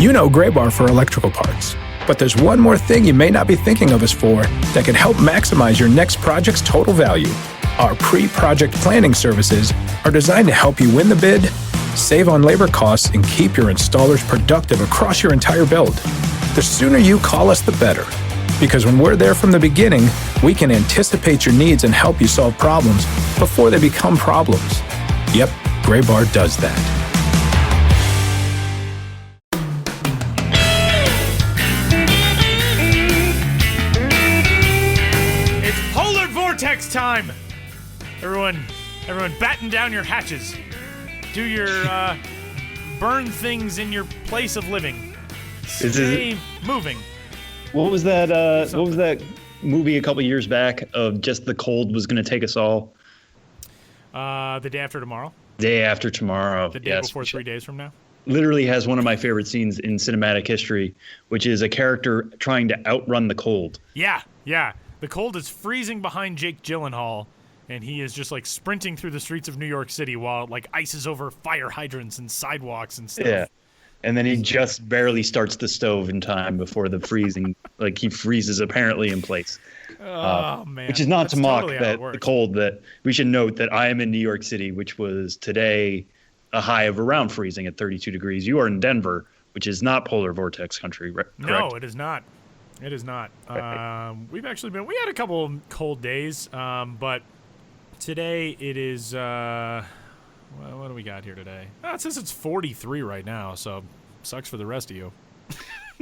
You know Gray Bar for electrical parts, but there's one more thing you may not be thinking of us for that can help maximize your next project's total value. Our pre-project planning services are designed to help you win the bid, save on labor costs, and keep your installers productive across your entire build. The sooner you call us, the better. Because when we're there from the beginning, we can anticipate your needs and help you solve problems before they become problems. Yep, Gray Bar does that. It's polar vortex time! Everyone batten down your hatches. Do your burn things in your place of living. Stay moving. What was that? What was that movie a couple years back of just the cold was going to take us all? The Day After Tomorrow. Day After Tomorrow. The day before 3 days from now. Literally has one of my favorite scenes in cinematic history, which is a character trying to outrun the cold. Yeah. The cold is freezing behind Jake Gyllenhaal, and he is just like sprinting through the streets of New York City while like ices over fire hydrants and sidewalks and stuff. Yeah. And then he just barely starts the stove in time before the freezing, like he freezes apparently in place. Oh, man. Which is not That's to mock totally that the cold, that we should note that I am in New York City, which was today a high of around freezing at 32 degrees. You are in Denver, which is not polar vortex country, correct? No, it is not. It is not. Right. We had a couple of cold days, but today it is, what do we got here today? It says it's 43 right now, so sucks for the rest of you.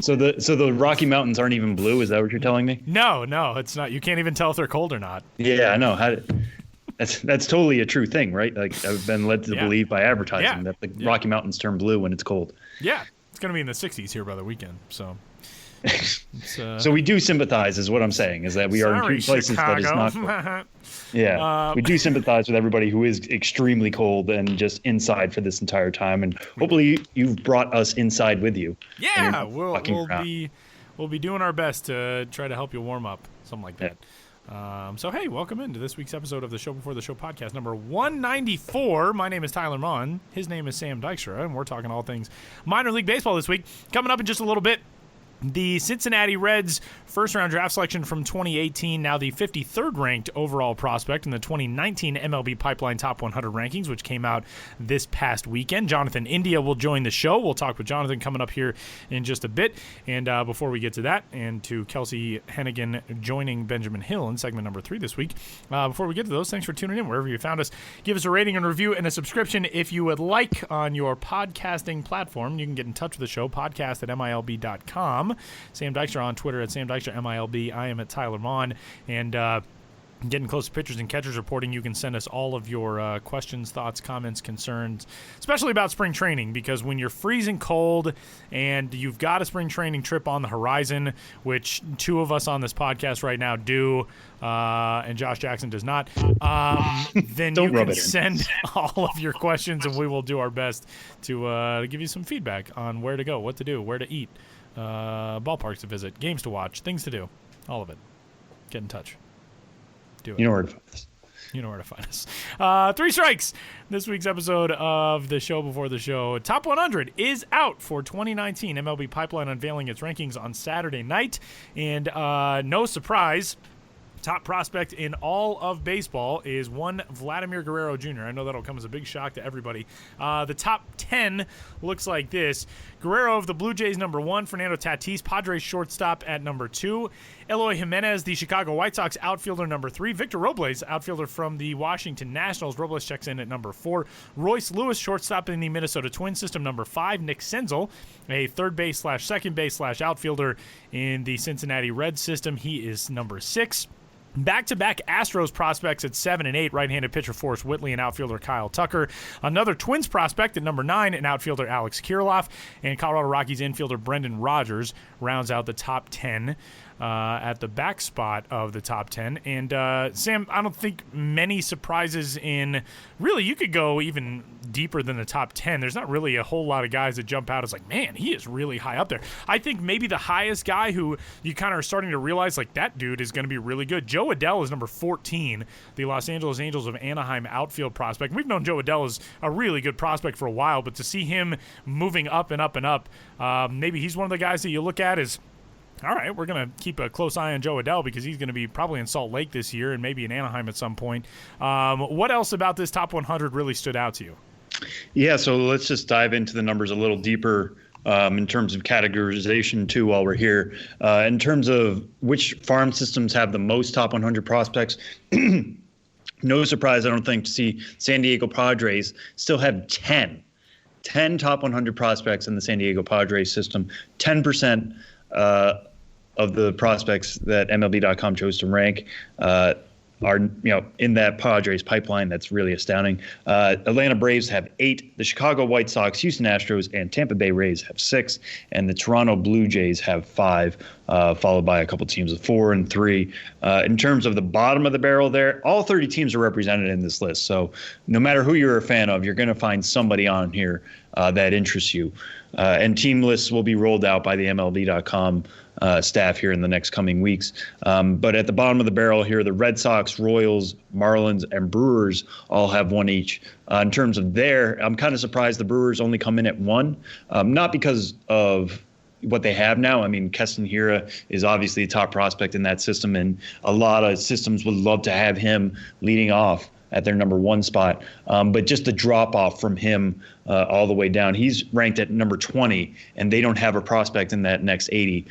So the Rocky Mountains aren't even blue? Is that what you're telling me? No, it's not. You can't even tell if they're cold or not. Yeah, I know. That's totally a true thing, right? Like I've been led to believe by advertising that the Rocky Mountains turn blue when it's cold. Yeah, it's going to be in the 60s here by the weekend, so... So we do sympathize, is what I'm saying, is that we are in two places Chicago. that is not. Yeah, we do sympathize with everybody who is extremely cold and just inside for this entire time, and hopefully you've brought us inside with you. Yeah, we'll be doing our best to try to help you warm up, something like that. So hey, welcome into this week's episode of the Show Before the Show podcast, number 194. My name is Tyler Mon. His name is Sam Dykstra, and we're talking all things minor league baseball this week. Coming up in just a little bit, the Cincinnati Reds first-round draft selection from 2018, now the 53rd ranked overall prospect in the 2019 MLB Pipeline Top 100 rankings, which came out this past weekend. Jonathan India will join the show. We'll talk with Jonathan coming up here in just a bit. And before we get to that, and to Kelsie Hennigan joining Benjamin Hill in segment number 3 this week, before we get to those, thanks for tuning in wherever you found us. Give us a rating and review and a subscription if you would like on your podcasting platform. You can get in touch with the show, podcast@milb.com. Sam Dykstra on Twitter at Sam Dykstra MILB. I am at Tyler Mon. And getting close to pitchers and catchers reporting, you can send us all of your questions, thoughts, comments, concerns, especially about spring training, because when you're freezing cold and you've got a spring training trip on the horizon, which 2 of us on this podcast right now do, and Josh Jackson does not, then you can send all of your questions, and we will do our best to give you some feedback on where to go, what to do, where to eat, ballparks to visit, games to watch, things to do, all of it. Get in touch. Do it. You know where to find us. You know where to find us. 3 strikes. This week's episode of the Show Before the Show. Top 100 is out for 2019. MLB Pipeline unveiling its rankings on Saturday night. And no surprise, top prospect in all of baseball is one Vladimir Guerrero Jr. I know that'll come as a big shock to everybody. The top 10 looks like this. Guerrero of the Blue Jays, number 1. Fernando Tatis, Padres shortstop at number 2. Eloy Jimenez, the Chicago White Sox outfielder, number 3. Victor Robles, outfielder from the Washington Nationals. Robles checks in at number 4. Royce Lewis, shortstop in the Minnesota Twins system, number 5. Nick Senzel, a third base / second base / outfielder in the Cincinnati Reds system. He is number 6. Back-to-back Astros prospects at 7 and 8, right-handed pitcher Forrest Whitley and outfielder Kyle Tucker. Another Twins prospect at number 9, and outfielder Alex Kirilloff. And Colorado Rockies infielder Brendan Rodgers rounds out the top 10 at the back spot of the top 10. And, Sam, I don't think many surprises in – really, you could go even deeper than the top 10. There's not really a whole lot of guys that jump out as like, man, he is really high up there. I think maybe the highest guy who you kind of are starting to realize, like, that dude is going to be really good. Joe Joe Adell is number 14, the Los Angeles Angels of Anaheim outfield prospect. We've known Joe Adell as a really good prospect for a while, but to see him moving up and up and up, maybe he's one of the guys that you look at as, all right, we're going to keep a close eye on Joe Adell because he's going to be probably in Salt Lake this year and maybe in Anaheim at some point. What else about this top 100 really stood out to you? Yeah, so let's just dive into the numbers a little deeper in terms of categorization, too, while we're here. In terms of which farm systems have the most top 100 prospects, no surprise, I don't think, to see San Diego Padres still have 10 top 100 prospects in the San Diego Padres system, 10% of the prospects that MLB.com chose to rank are in that Padres pipeline. That's really astounding. Atlanta Braves have 8. The Chicago White Sox, Houston Astros, and Tampa Bay Rays have 6. And the Toronto Blue Jays have 5, followed by a couple teams with 4 and 3. In terms of the bottom of the barrel there, all 30 teams are represented in this list. So no matter who you're a fan of, you're going to find somebody on here that interests you. And team lists will be rolled out by the MLB.com staff here in the next coming weeks. But at the bottom of the barrel here, the Red Sox, Royals, Marlins, and Brewers all have 1 each. In terms of I'm kind of surprised the Brewers only come in at 1, not because of what they have now. I mean, Keston Hiura is obviously a top prospect in that system, and a lot of systems would love to have him leading off at their number 1 spot. But just the drop off from him all the way down, he's ranked at number 20, and they don't have a prospect in that next 80.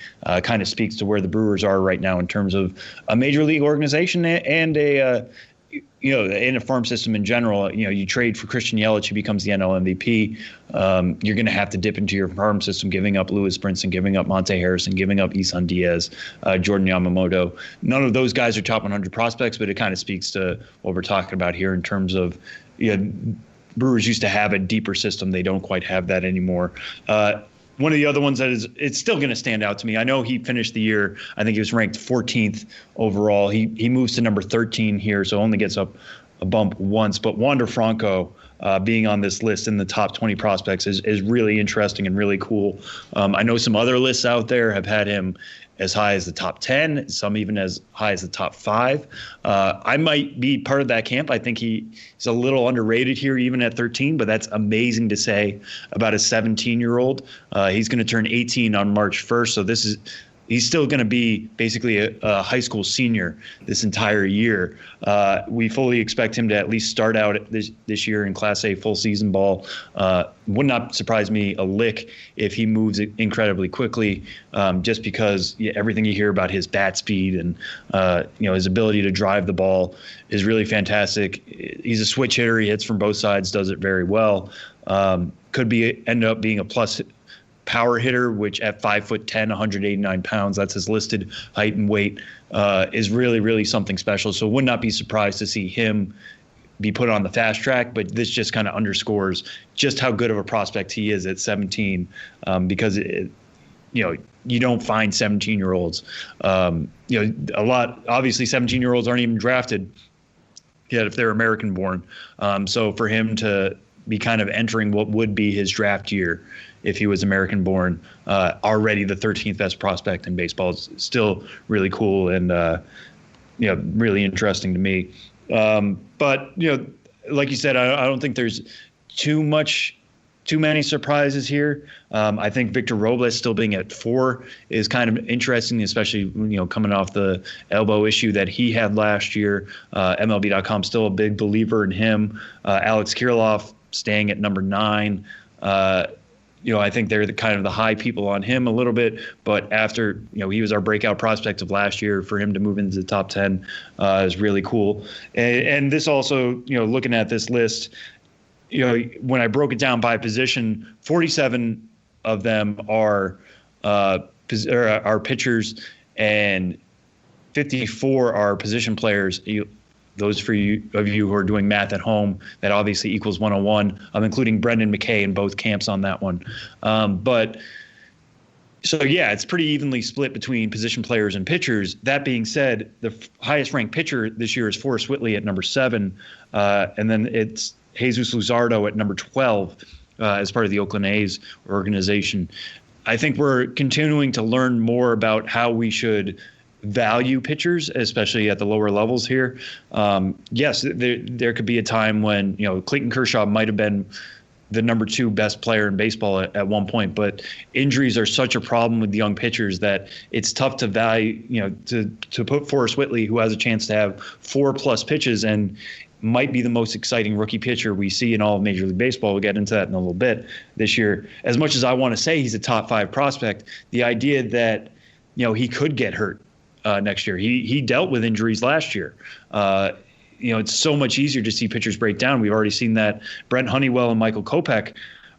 Kind of speaks to where the Brewers are right now in terms of a major league organization and in a farm system in general. You trade for Christian Yelich, who becomes the NL MVP. You're going to have to dip into your farm system, giving up Lewis Brinson, giving up Monte Harrison, giving up Isan Diaz, Jordan Yamamoto. None of those guys are top 100 prospects, but it kind of speaks to what we're talking about here in terms of Brewers used to have a deeper system. They don't quite have that anymore. One of the other ones it's still going to stand out to me. I know he finished the year, I think he was ranked 14th overall. He moves to number 13 here, so only gets up a bump once. But Wander Franco being on this list in the top 20 prospects is really interesting and really cool. I know some other lists out there have had him as high as the top 10, some even as high as the top 5. I might be part of that camp. I think he's a little underrated here, even at 13, but that's amazing to say about a 17-year-old. He's going to turn 18 on March 1st, so he's still going to be basically a high school senior this entire year. We fully expect him to at least start out this year in Class A full season ball. Would not surprise me a lick if he moves incredibly quickly, just because everything you hear about his bat speed and his ability to drive the ball is really fantastic. He's a switch hitter. He hits from both sides, does it very well. Could end up being a plus power hitter, which at 5'10", 189 pounds, that's his listed height and weight, is really, really something special. So would not be surprised to see him be put on the fast track, but this just kind of underscores just how good of a prospect he is at 17, because you don't find 17-year-olds. A lot, obviously 17-year-olds aren't even drafted yet if they're American born. So for him to be kind of entering what would be his draft year if he was American born, already the 13th best prospect in baseball, is still really cool and really interesting to me. But like you said, I don't think there's too many surprises here. I think Victor Robles still being at 4 is kind of interesting, especially coming off the elbow issue that he had last year. MLB.com still a big believer in him. Alex Kirilloff staying at number 9. I think they're the high people on him a little bit, but after, he was our breakout prospect of last year, for him to move into the top 10 is really cool. And this also, looking at this list, when I broke it down by position, 47 of them are pitchers and 54 are position players. Those of you who are doing math at home, that obviously equals 101. I'm including Brendan McKay in both camps on that one. It's pretty evenly split between position players and pitchers. That being said, the highest ranked pitcher this year is Forrest Whitley at number 7. And then it's Jesus Luzardo at number 12 as part of the Oakland A's organization. I think we're continuing to learn more about how we should value pitchers, especially at the lower levels here. Yes, there could be a time when, Clayton Kershaw might have been the number 2 best player in baseball at one point, but injuries are such a problem with young pitchers that it's tough to value, to put Forrest Whitley, who has a chance to have 4+ pitches and might be the most exciting rookie pitcher we see in all of Major League Baseball. We'll get into that in a little bit this year. As much as I want to say he's a top 5 prospect, the idea that, he could get hurt next year. He dealt with injuries last year. It's so much easier to see pitchers break down. We've already seen that Brent Honeywell and Michael Kopech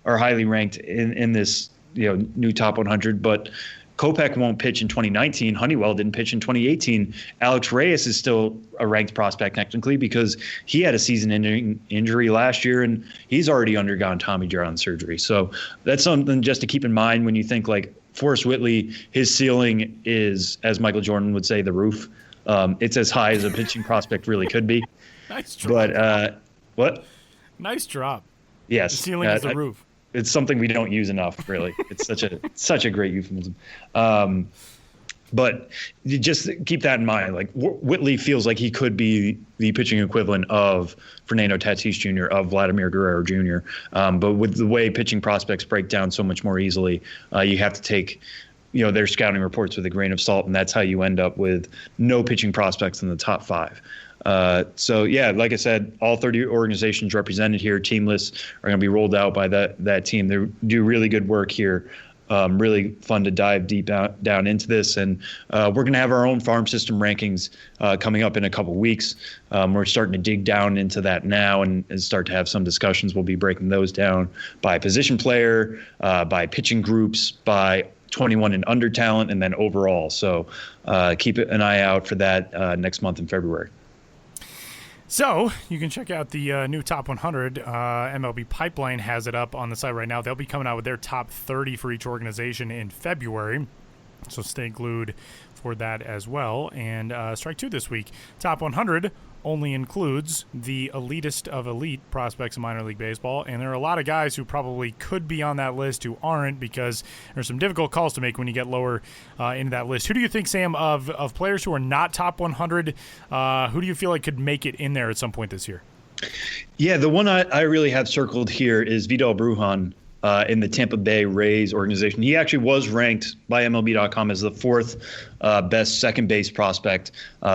are highly ranked in this, new top 100, but Kopech won't pitch in 2019. Honeywell didn't pitch in 2018. Alex Reyes is still a ranked prospect technically because he had a season-ending injury last year, and he's already undergone Tommy John surgery. So that's something just to keep in mind when you think like Forrest Whitley, his ceiling is, as Michael Jordan would say, the roof. It's as high as a pitching prospect really could be. Nice drop. But what? Nice drop. Yes. The ceiling is the roof. It's something we don't use enough, really. It's such a great euphemism. But you just keep that in mind. Like Whitley feels like he could be the pitching equivalent of Fernando Tatis Jr., of Vladimir Guerrero Jr. But with the way pitching prospects break down so much more easily, you have to take their scouting reports with a grain of salt, and that's how you end up with no pitching prospects in the top 5. So yeah, like I said, all 30 organizations represented here, team lists are going to be rolled out by that team. They do really good work here. Really fun to dive deep down into this, and we're going to have our own farm system rankings coming up in a couple weeks. We're starting to dig down into that now and start to have some discussions. We'll be breaking those down by position player, by pitching groups, by 21 and under talent, and then overall. So keep an eye out for that next month in February. So you can check out the new Top 100. MLB Pipeline has it up on the site right now. They'll be coming out with their top 30 for each organization in February. So stay glued for that as well. And Strike 2 this week. Top 100 only includes the elitist of elite prospects in minor league baseball. And there are a lot of guys who probably could be on that list who aren't, because there's some difficult calls to make when you get lower into that list. Who do you think, Sam, of players who are not top 100, who do you feel like could make it in there at some point this year? Yeah, the one I really have circled here is Vidal Brujan in the Tampa Bay Rays organization. He actually was ranked by MLB.com as the 4th best second base prospect.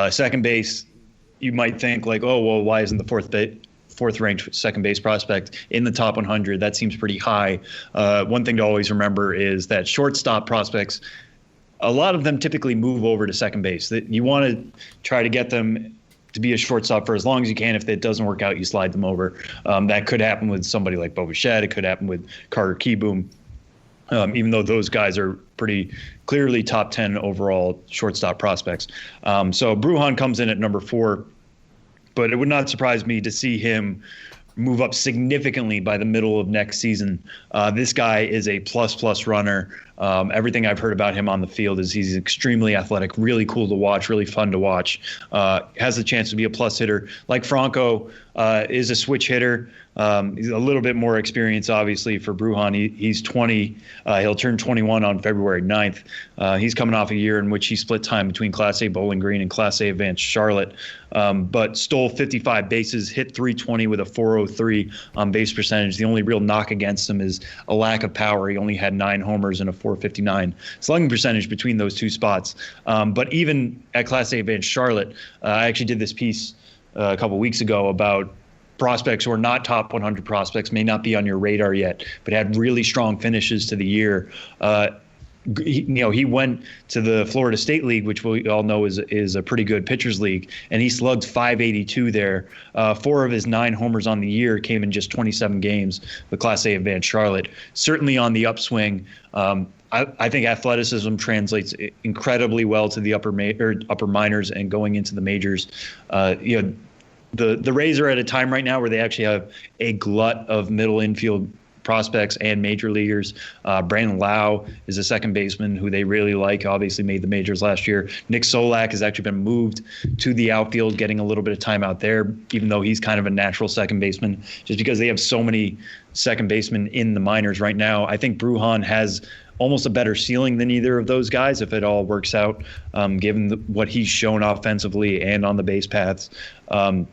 Second base, you might think like, oh, well, why isn't the 4th ranked second base prospect in the top 100? That seems pretty high. One thing to always remember is that shortstop prospects, a lot of them typically move over to second base. That you want to try to get them to be a shortstop for as long as you can. If it doesn't work out, you slide them over. That could happen with somebody like Bo Bichette. It could happen with Carter Kieboom. Even though those guys are pretty clearly top 10 overall shortstop prospects. So Brujan comes in at number 4, but it would not surprise me to see him move up significantly by the middle of next season. This guy is a plus runner. Everything I've heard about him on the field is he's extremely athletic, really cool to watch, really fun to watch. Has the chance to be a plus hitter. Like Franco is a switch hitter. He's a little bit more experience, obviously, for Brujan. He's 20. He'll turn 21 on February 9th. He's coming off a year in which he split time between Class A Bowling Green and Class A Advanced Charlotte, but stole 55 bases, hit .320 with a .403 on base percentage. The only real knock against him is a lack of power. He only had 9 homers and a .459 slugging percentage between those 2 spots. But even at Class A Advanced Charlotte, I actually did this piece a couple weeks ago about prospects who are not top 100 prospects, may not be on your radar yet, but had really strong finishes to the year. He went to the Florida State League, which we all know is a pretty good pitchers league, and he slugged .582 there. 4 of his 9 homers on the year came in just 27 games with Class A Advanced Charlotte. Certainly on the upswing. I think athleticism translates incredibly well to the upper minors and going into the majors. The Rays are at a time right now where they actually have a glut of middle infield prospects and major leaguers. Brandon Lau is a second baseman who they really like, obviously made the majors last year. Nick Solak has actually been moved to the outfield, getting a little bit of time out there, even though he's kind of a natural second baseman, just because they have so many second basemen in the minors right now. I think Brujan has almost a better ceiling than either of those guys if it all works out, given what he's shown offensively and on the base paths.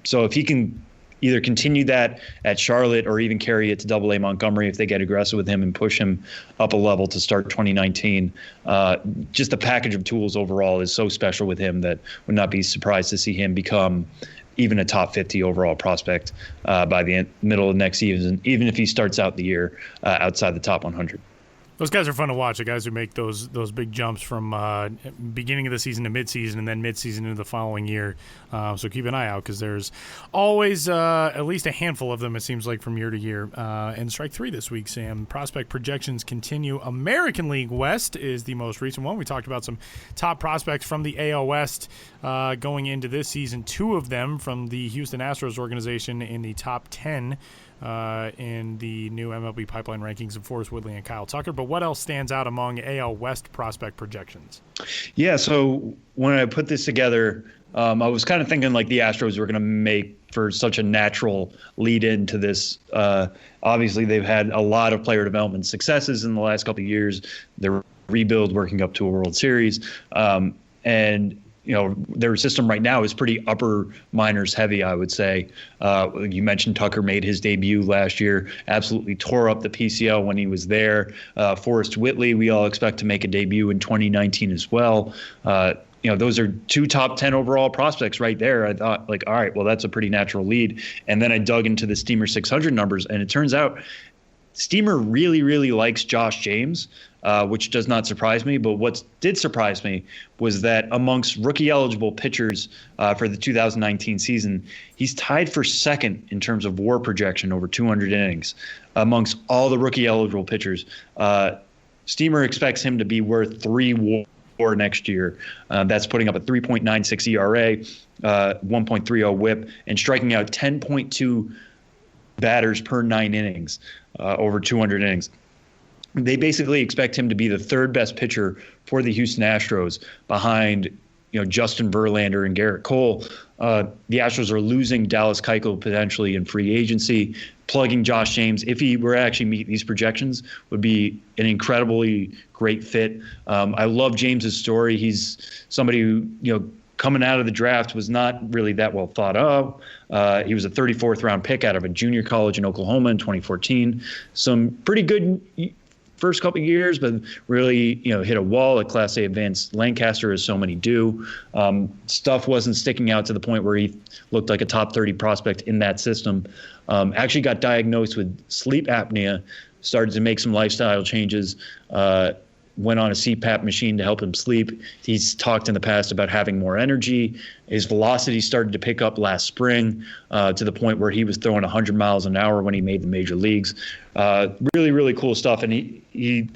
So if he can either continue that at Charlotte or even carry it to Double-A Montgomery if they get aggressive with him and push him up a level to start 2019. Just the package of tools overall is so special with him that would not be surprised to see him become even a top 50 overall prospect by the middle of next season, even if he starts out the year outside the top 100. Those guys are fun to watch, the guys who make those big jumps from beginning of the season to midseason and then midseason into the following year. So keep an eye out because there's always at least a handful of them, it seems like, from year to year. And strike three this week, Sam. Prospect projections continue. American League West is the most recent one. We talked about some top prospects from the AL West going into this season. Two of them from the Houston Astros organization in the top 10 in the new MLB pipeline rankings of Forrest Whitley and Kyle Tucker. But what else stands out among AL West prospect projections? Yeah, so when I put this together, I was kind of thinking like the Astros were going to make for such a natural lead into this. Obviously, they've had a lot of player development successes in the last couple of years. Their rebuild working up to a World Series. And their system right now is pretty upper minors heavy, I would say. You mentioned Tucker made his debut last year, absolutely tore up the PCL when he was there. Forrest Whitley, we all expect to make a debut in 2019 as well. Those are two top 10 overall prospects right there. I thought, like, all right, well, that's a pretty natural lead. And then I dug into the Steamer 600 numbers, and it turns out Steamer really, really likes Josh James, which does not surprise me. But what did surprise me was that amongst rookie-eligible pitchers for the 2019 season, he's tied for second in terms of WAR projection over 200 innings amongst all the rookie-eligible pitchers. Steamer expects him to be worth 3 WAR next year. That's putting up a 3.96 ERA, 1.30 WHIP, and striking out 10.2 batters per 9 innings, over 200 innings. They basically expect him to be the third best pitcher for the Houston Astros behind, Justin Verlander and Garrett Cole. The Astros are losing Dallas Keuchel potentially in free agency. Plugging Josh James, if he were to actually meet these projections, would be an incredibly great fit. I love James's story. He's somebody who, coming out of the draft was not really that well thought of. He was a 34th round pick out of a junior college in Oklahoma in 2014. Some pretty good first couple of years, but really, hit a wall at Class A advanced Lancaster, as so many do. Stuff wasn't sticking out to the point where he looked like a top 30 prospect in that system. Actually got diagnosed with sleep apnea, started to make some lifestyle changes, went on a CPAP machine to help him sleep. He's talked in the past about having more energy. His velocity started to pick up last spring to the point where he was throwing 100 miles an hour when he made the major leagues. Really, really cool stuff. And he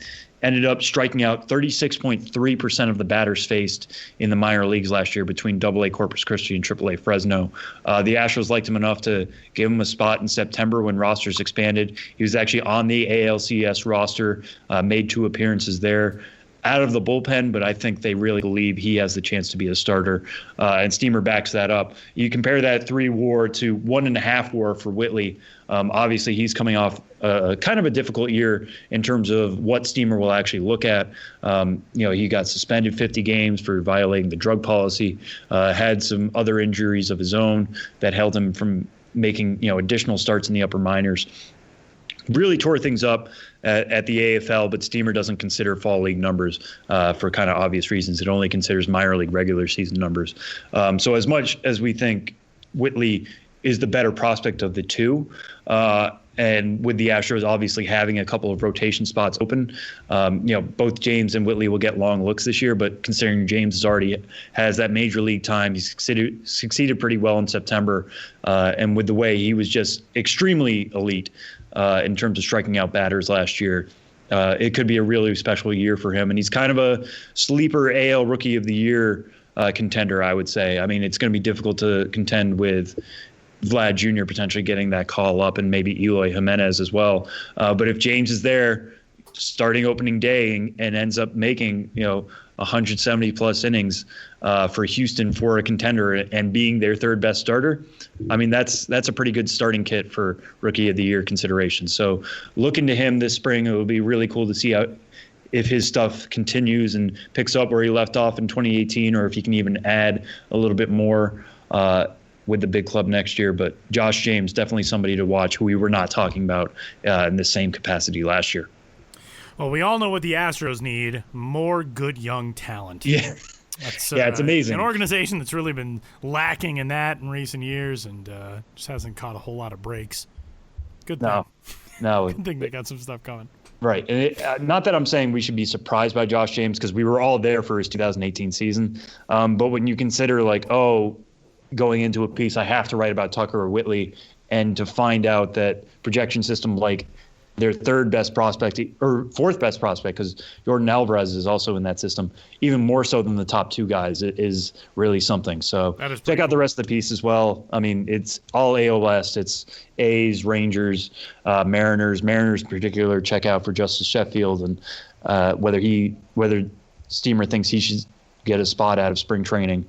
ended up striking out 36.3% of the batters faced in the minor leagues last year between Double-A Corpus Christi and Triple-A Fresno. The Astros liked him enough to give him a spot in September when rosters expanded. He was actually on the ALCS roster, made 2 appearances there. Out of the bullpen, but I think they really believe he has the chance to be a starter, and Steamer backs that up. You compare that 3 WAR to 1.5 WAR for Whitley. Obviously, he's coming off kind of a difficult year in terms of what Steamer will actually look at. He got suspended 50 games for violating the drug policy, had some other injuries of his own that held him from making additional starts in the upper minors. Really tore things up at the AFL, but Steamer doesn't consider fall league numbers for kind of obvious reasons. It only considers minor league regular season numbers. So as much as we think Whitley is the better prospect of the two, and with the Astros obviously having a couple of rotation spots open, both James and Whitley will get long looks this year. But considering James already has that major league time, he succeeded pretty well in September, and with the way he was just extremely elite in terms of striking out batters last year, it could be a really special year for him. And he's kind of a sleeper AL Rookie of the Year contender, I would say. I mean, it's going to be difficult to contend with Vlad Jr. potentially getting that call up, and maybe Eloy Jimenez as well. But if James is there starting opening day and ends up making 170 plus innings for Houston for a contender and being their third best starter, I mean, that's a pretty good starting kit for Rookie of the Year consideration. So looking to him this spring, it will be really cool to see if his stuff continues and picks up where he left off in 2018, or if he can even add a little bit more with the big club next year. But Josh James, definitely somebody to watch, who we were not talking about in the same capacity last year. Well, we all know what the Astros need: more good young talent. Yeah. It's amazing. An organization that's really been lacking in that in recent years, and just hasn't caught a whole lot of breaks. Good thing. No. Good thing they got some stuff coming. Right. And not that I'm saying we should be surprised by Josh James, because we were all there for his 2018 season. But when you consider, going into a piece, I have to write about Tucker or Whitley, and to find out that projection system, like their third best prospect or fourth best prospect, because Jordan Alvarez is also in that system, even more so than the top two guys, it is really something. So check out the rest of the piece as well. I mean, it's all AL West. It's A's, Rangers, Mariners in particular. Check out for Justice Sheffield, and whether Steamer thinks he should get a spot out of spring training,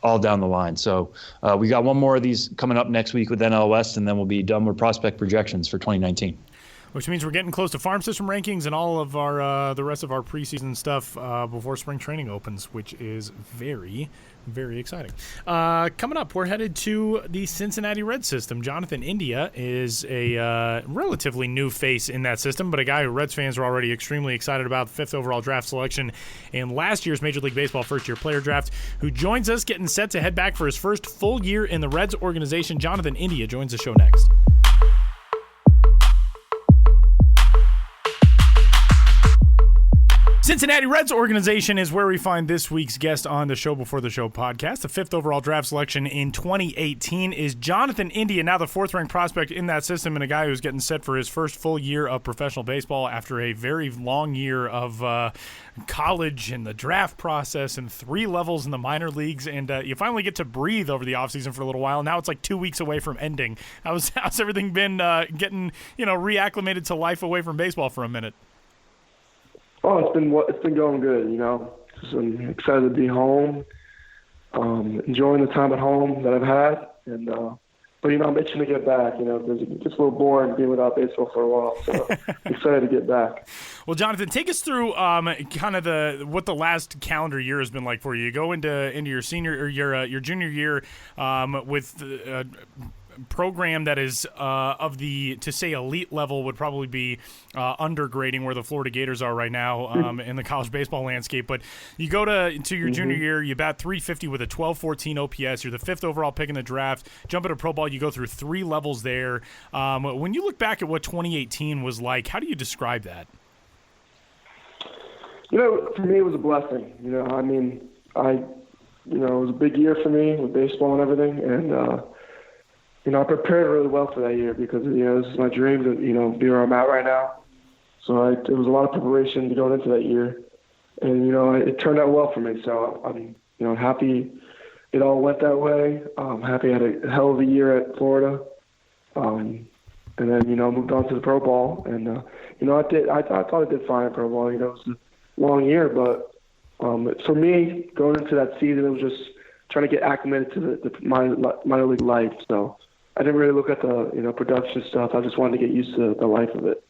all down the line. So we got one more of these coming up next week with NL West, and then we'll be done with prospect projections for 2019. Which means we're getting close to farm system rankings and all of our the rest of our preseason stuff before spring training opens, which is very, very exciting. Coming up, we're headed to the Cincinnati Reds system. Jonathan India is a relatively new face in that system, but a guy who Reds fans are already extremely excited about, the 5th overall draft selection in last year's Major League Baseball first-year player draft, who joins us getting set to head back for his first full year in the Reds organization. Jonathan India joins the show next. Cincinnati Reds organization is where we find this week's guest on the Show Before the Show podcast. The 5th overall draft selection in 2018 is Jonathan India, now the 4th-ranked prospect in that system, and a guy who's getting set for his first full year of professional baseball after a very long year of college and the draft process and 3 levels in the minor leagues. And you finally get to breathe over the offseason for a little while. Now it's like 2 weeks away from ending. How's everything been getting reacclimated to life away from baseball for a minute? Oh, it's been going good. Just I'm excited to be home, enjoying the time at home that I've had, and but I'm itching to get back. Because it gets a little boring being without baseball for a while. So I'm excited to get back. Well, Jonathan, take us through kind of what the last calendar year has been like for you. You go into your senior or your junior year with program that is of the, to say elite level, would probably be undergrading where the Florida Gators are right now in the college baseball landscape. But you go to your junior year, you bat .350 with a 12.14 OPS. You're the 5th overall pick in the draft. Jump into pro ball, you go through 3 levels there. When you look back at what 2018 was like, how do you describe that? For me, it was a blessing. It was a big year for me with baseball and everything, and I prepared really well for that year because, this is my dream to, be where I'm at right now. So it was a lot of preparation to go into that year. And, it turned out well for me. So I'm, happy it all went that way. I'm happy I had a hell of a year at Florida. And then, moved on to the pro ball. And, I thought I did fine at pro ball. It was a long year. But for me, going into that season, it was just trying to get acclimated to the minor league life. So I didn't really look at the production stuff. I just wanted to get used to the life of it.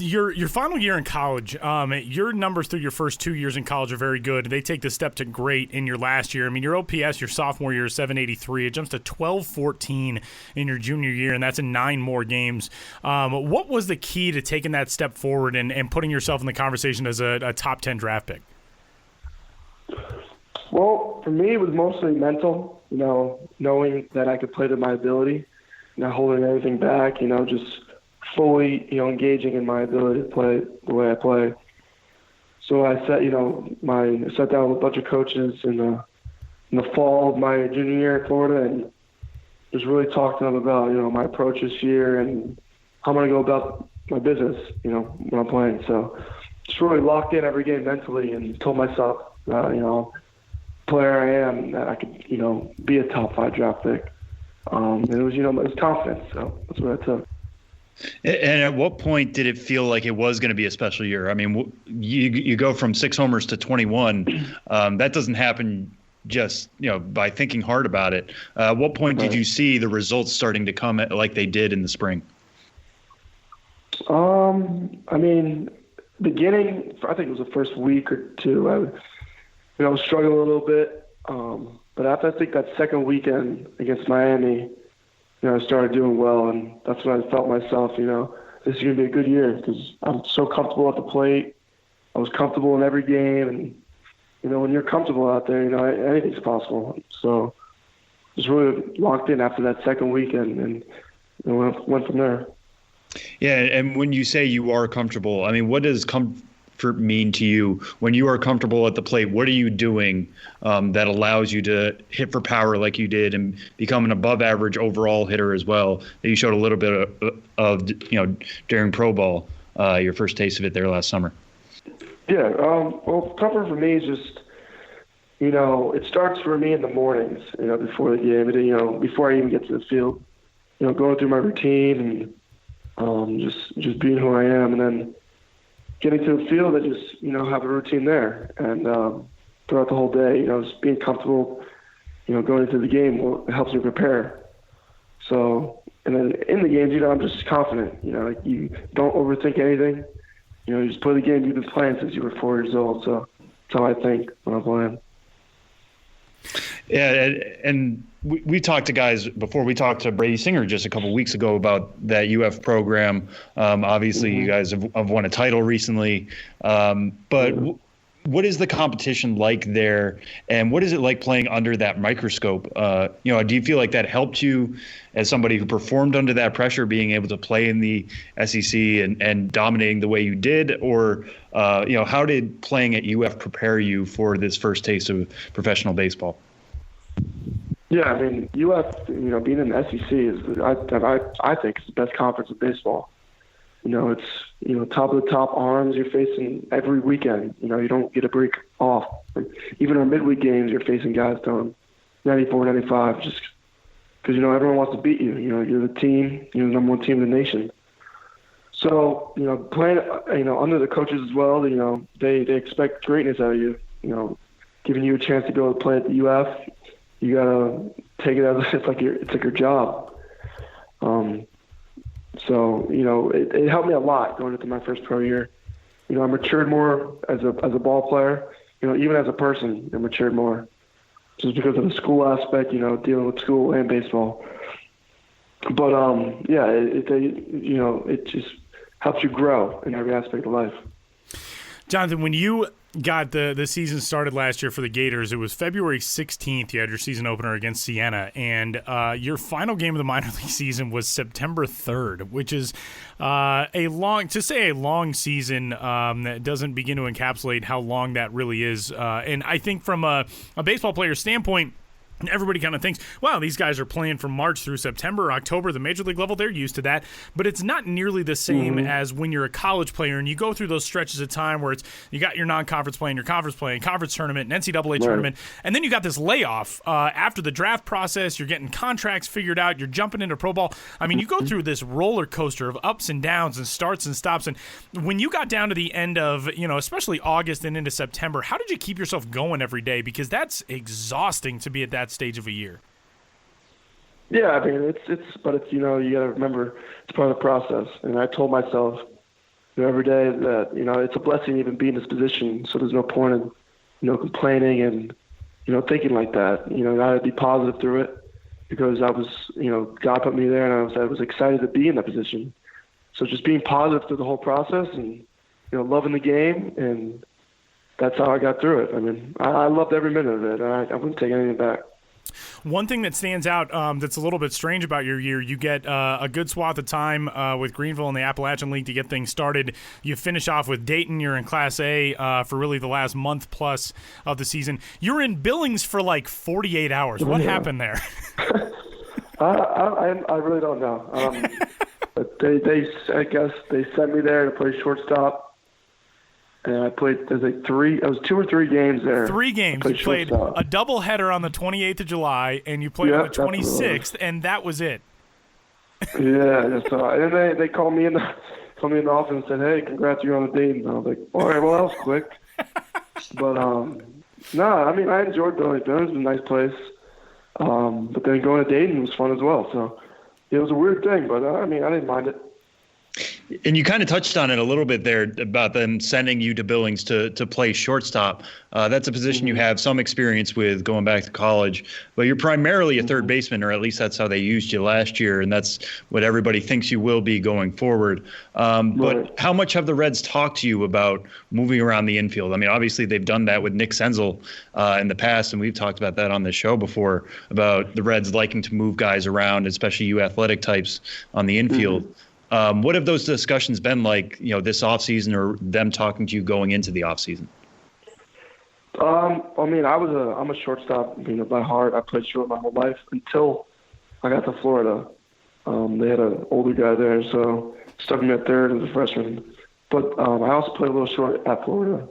Your final year in college, your numbers through your first 2 years in college are very good. They take the step to great in your last year. Your OPS your sophomore year is 783. It jumps to 1214 in your junior year, and that's in 9 more games. What was the key to taking that step forward and putting yourself in the conversation as a top 10 draft pick? Well, for me, it was mostly mental, knowing that I could play to my ability, not holding anything back, just fully, engaging in my ability to play the way I play. So I sat down with a bunch of coaches in the fall of my junior year at Florida and just really talked to them about, my approach this year and how I'm going to go about my business, when I'm playing. So just really locked in every game mentally and told myself, player I am, that I could, be a top 5 draft pick. And it was confidence. So that's what I took. And at what point did it feel like it was going to be a special year? You go from 6 homers to 21. That doesn't happen just, by thinking hard about it. At what point did you see the results starting to come like they did in the spring? beginning, I think it was the first week or two, I was struggling a little bit. But after I think that second weekend against Miami, I started doing well, and that's when I felt myself, this is going to be a good year because I'm so comfortable at the plate. I was comfortable in every game, and, when you're comfortable out there, anything's possible. So just really locked in after that second weekend and went from there. Yeah, and when you say you are comfortable, I mean, what does comfort mean to you? When you are comfortable at the plate, what are you doing that allows you to hit for power like you did and become an above-average overall hitter as well that you showed a little bit of during pro ball, your first taste of it there last summer? Yeah, well, comfort for me is just, it starts for me in the mornings, before the game, before I even get to the field, going through my routine and just being who I am, and then getting to the field and just, have a routine there. And throughout the whole day, just being comfortable, going into the game helps me prepare. So, and then in the games, I'm just confident, you don't overthink anything. You just play the game you've been playing since you were 4 years old. So that's how I think when I'm playing. Yeah, and we talked to guys before. We talked to Brady Singer just a couple of weeks ago about that UF program. Obviously, you guys have won a title recently. But what is the competition like there, and what is it like playing under that microscope? Do you feel like that helped you as somebody who performed under that pressure, being able to play in the SEC and dominating the way you did? Or, how did playing at UF prepare you for this first taste of professional baseball? Yeah, I mean, UF, being in the SEC is, I think, it's the best conference in baseball. It's, top of the top arms you're facing every weekend. You don't get a break off. Even our midweek games, you're facing guys throwing 94, 95, just because, everyone wants to beat you. You're the team, you're the number one team in the nation. So, playing, under the coaches as well, they expect greatness out of you, giving you a chance to go play at the UF. You gotta take it as it's like your job. So it helped me a lot going into my first pro year. I matured more as a ball player. Even as a person, I matured more, just because of the school aspect. Dealing with school and baseball. But it just helps you grow in every aspect of life. Jonathan, when you got the season started last year for the Gators, it was February 16th. You had your season opener against Siena, and your final game of the minor league season was September 3rd, which is a long season that doesn't begin to encapsulate how long that really is. And I think from a baseball player's standpoint, everybody kind of thinks, wow, these guys are playing from March through September, October, the major league level, they're used to that. But it's not nearly the same as when you're a college player and you go through those stretches of time where it's you got your non-conference playing, your conference playing, conference tournament, an NCAA tournament, and then you got this layoff after the draft process. You're getting contracts figured out. You're jumping into pro ball. I mean, you go through this roller coaster of ups and downs and starts and stops. And when you got down to the end of, especially August and into September, how did you keep yourself going every day? Because that's exhausting to be at that stage of a year. Yeah, I mean, it's you got to remember it's part of the process. And I told myself every day that it's a blessing to even be in this position. So there's no point in complaining and thinking like that. I had to be positive through it because I was God put me there, and I was excited to be in that position. So just being positive through the whole process and loving the game, and that's how I got through it. I mean, I loved every minute of it. I wouldn't take anything back. One thing that stands out that's a little bit strange about your year, you get a good swath of time with Greenville in the Appalachian League to get things started. You finish off with Dayton. You're in Class A for really the last month plus of the season. You're in Billings for like 48 hours. What happened there? I really don't know. But I guess they sent me there to play shortstop. And I played, I was 2 or 3 games there. 3 games. You played a doubleheader on the 28th of July, and you played on the 26th, and that was it. Yeah. So and then they called me in the office and said, "Hey, congrats, you're on the Dayton." And I was like, "All right, well, that was quick." But I mean, I enjoyed Billings. Billings was a nice place. But then going to Dayton was fun as well. So it was a weird thing, but I mean, I didn't mind it. And you kind of touched on it a little bit there about them sending you to Billings to play shortstop. That's a position you have some experience with going back to college, but you're primarily a third baseman, or at least that's how they used you last year, and that's what everybody thinks you will be going forward. But how much have the Reds talked to you about moving around the infield? I mean, obviously they've done that with Nick Senzel in the past, and we've talked about that on the show before, about the Reds liking to move guys around, especially you athletic types on the infield. What have those discussions been like, this offseason, or them talking to you going into the offseason? I mean, I'm a shortstop, by heart. I played short my whole life until I got to Florida. They had an older guy there, so stuck me at third as a freshman. But I also played a little short at Florida.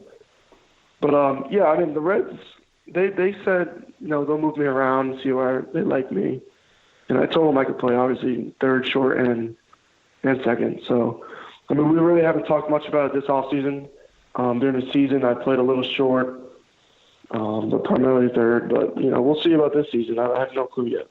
But yeah, I mean, the Reds, they said, they'll move me around and see where they like me. And I told them I could play, obviously, third, short, and second. So, I mean, we really haven't talked much about it this offseason. During the season, I played a little short, but primarily third. But, we'll see about this season. I have no clue yet.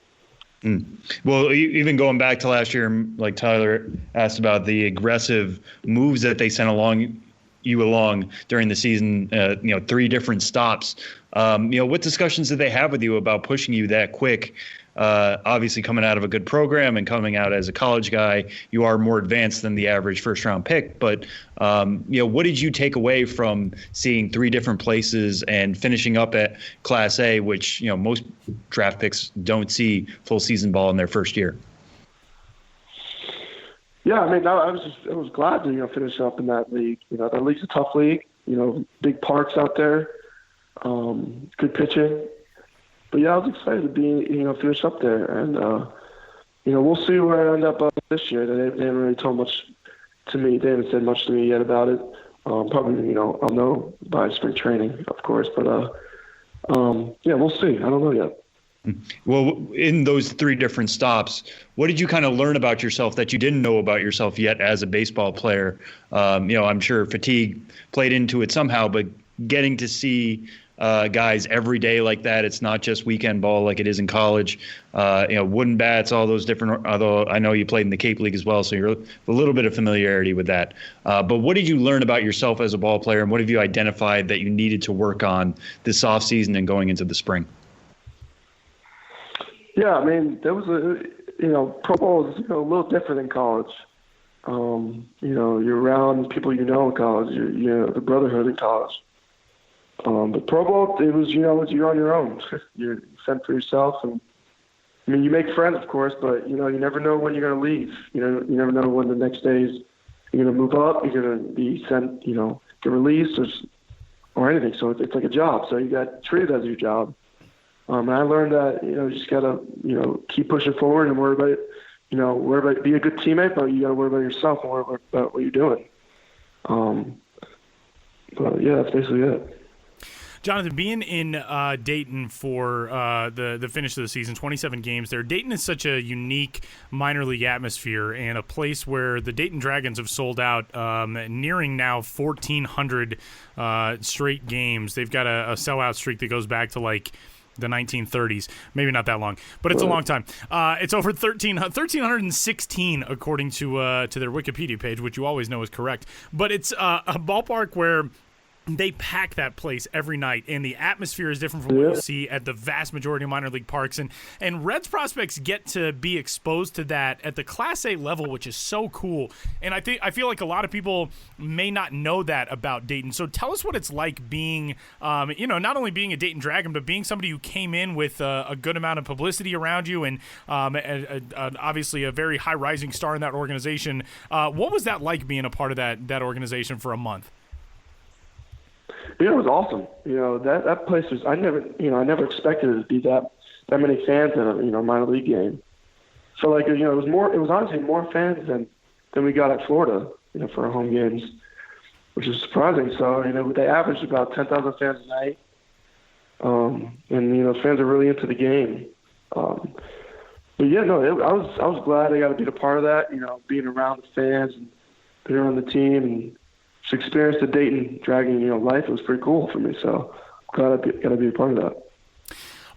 Well, even going back to last year, like Tyler asked about the aggressive moves that they sent along during the season, 3 different stops. What discussions did they have with you about pushing you that quick? Obviously, coming out of a good program and coming out as a college guy, you are more advanced than the average first-round pick. But, what did you take away from seeing 3 different places and finishing up at Class A, which, most draft picks don't see full season ball in their first year? Yeah, I mean, I was glad to finish up in that league. That league's a tough league. Big parks out there, good pitching. But yeah, I was excited to be finish up there, and we'll see where I end up this year. They haven't really told much to me. They haven't said much to me yet about it. Probably I'll know by spring training, of course. But yeah, we'll see. I don't know yet. Well, in those 3 different stops, what did you kind of learn about yourself that you didn't know about yourself yet as a baseball player? I'm sure fatigue played into it somehow, but getting to see guys every day like that, it's not just weekend ball like it is in college. Wooden bats, all those different, although I know you played in the Cape League as well, so you're a little bit of familiarity with that. But what did you learn about yourself as a ball player, and what have you identified that you needed to work on this offseason and going into the spring? Yeah, I mean, there was pro ball is a little different in college. You're around people in college, the brotherhood in college. But pro ball, it was, you're on your own. You're sent for yourself. And I mean, you make friends, of course, but, you never know when you're going to leave. You never know when the next day is you're going to move up, you're going to be sent, get released or anything. So it's like a job. So you got treated as your job. And I learned that, you just got to, keep pushing forward and worry about, be a good teammate, but you got to worry about yourself and worry about what you're doing. But yeah, that's basically it. Jonathan, being in Dayton for the finish of the season, 27 games there, Dayton is such a unique minor league atmosphere and a place where the Dayton Dragons have sold out, nearing now 1,400 straight games. They've got a sellout streak that goes back to like the 1930s, maybe not that long, but it's a long time. It's over 1,316 according to their Wikipedia page, which you always know is correct. But it's a ballpark where they pack that place every night, and the atmosphere is different from what you see at the vast majority of minor league parks. And Reds prospects get to be exposed to that at the Class A level, which is so cool. And I feel like a lot of people may not know that about Dayton. So tell us what it's like being, not only being a Dayton Dragon, but being somebody who came in with a good amount of publicity around you, and obviously a very high rising star in that organization. What was that like being a part of that organization for a month? It was awesome. That place was. I never expected it to be that many fans in a minor league game. So it was honestly more fans than we got at Florida, for our home games, which is surprising. So they averaged about 10,000 fans a night, and fans are really into the game. But yeah, no, I was glad I got to be a part of that. Being around the fans and being around the team and just experience the Dayton Dragon, life. It was pretty cool for me. So glad I got to be a part of that.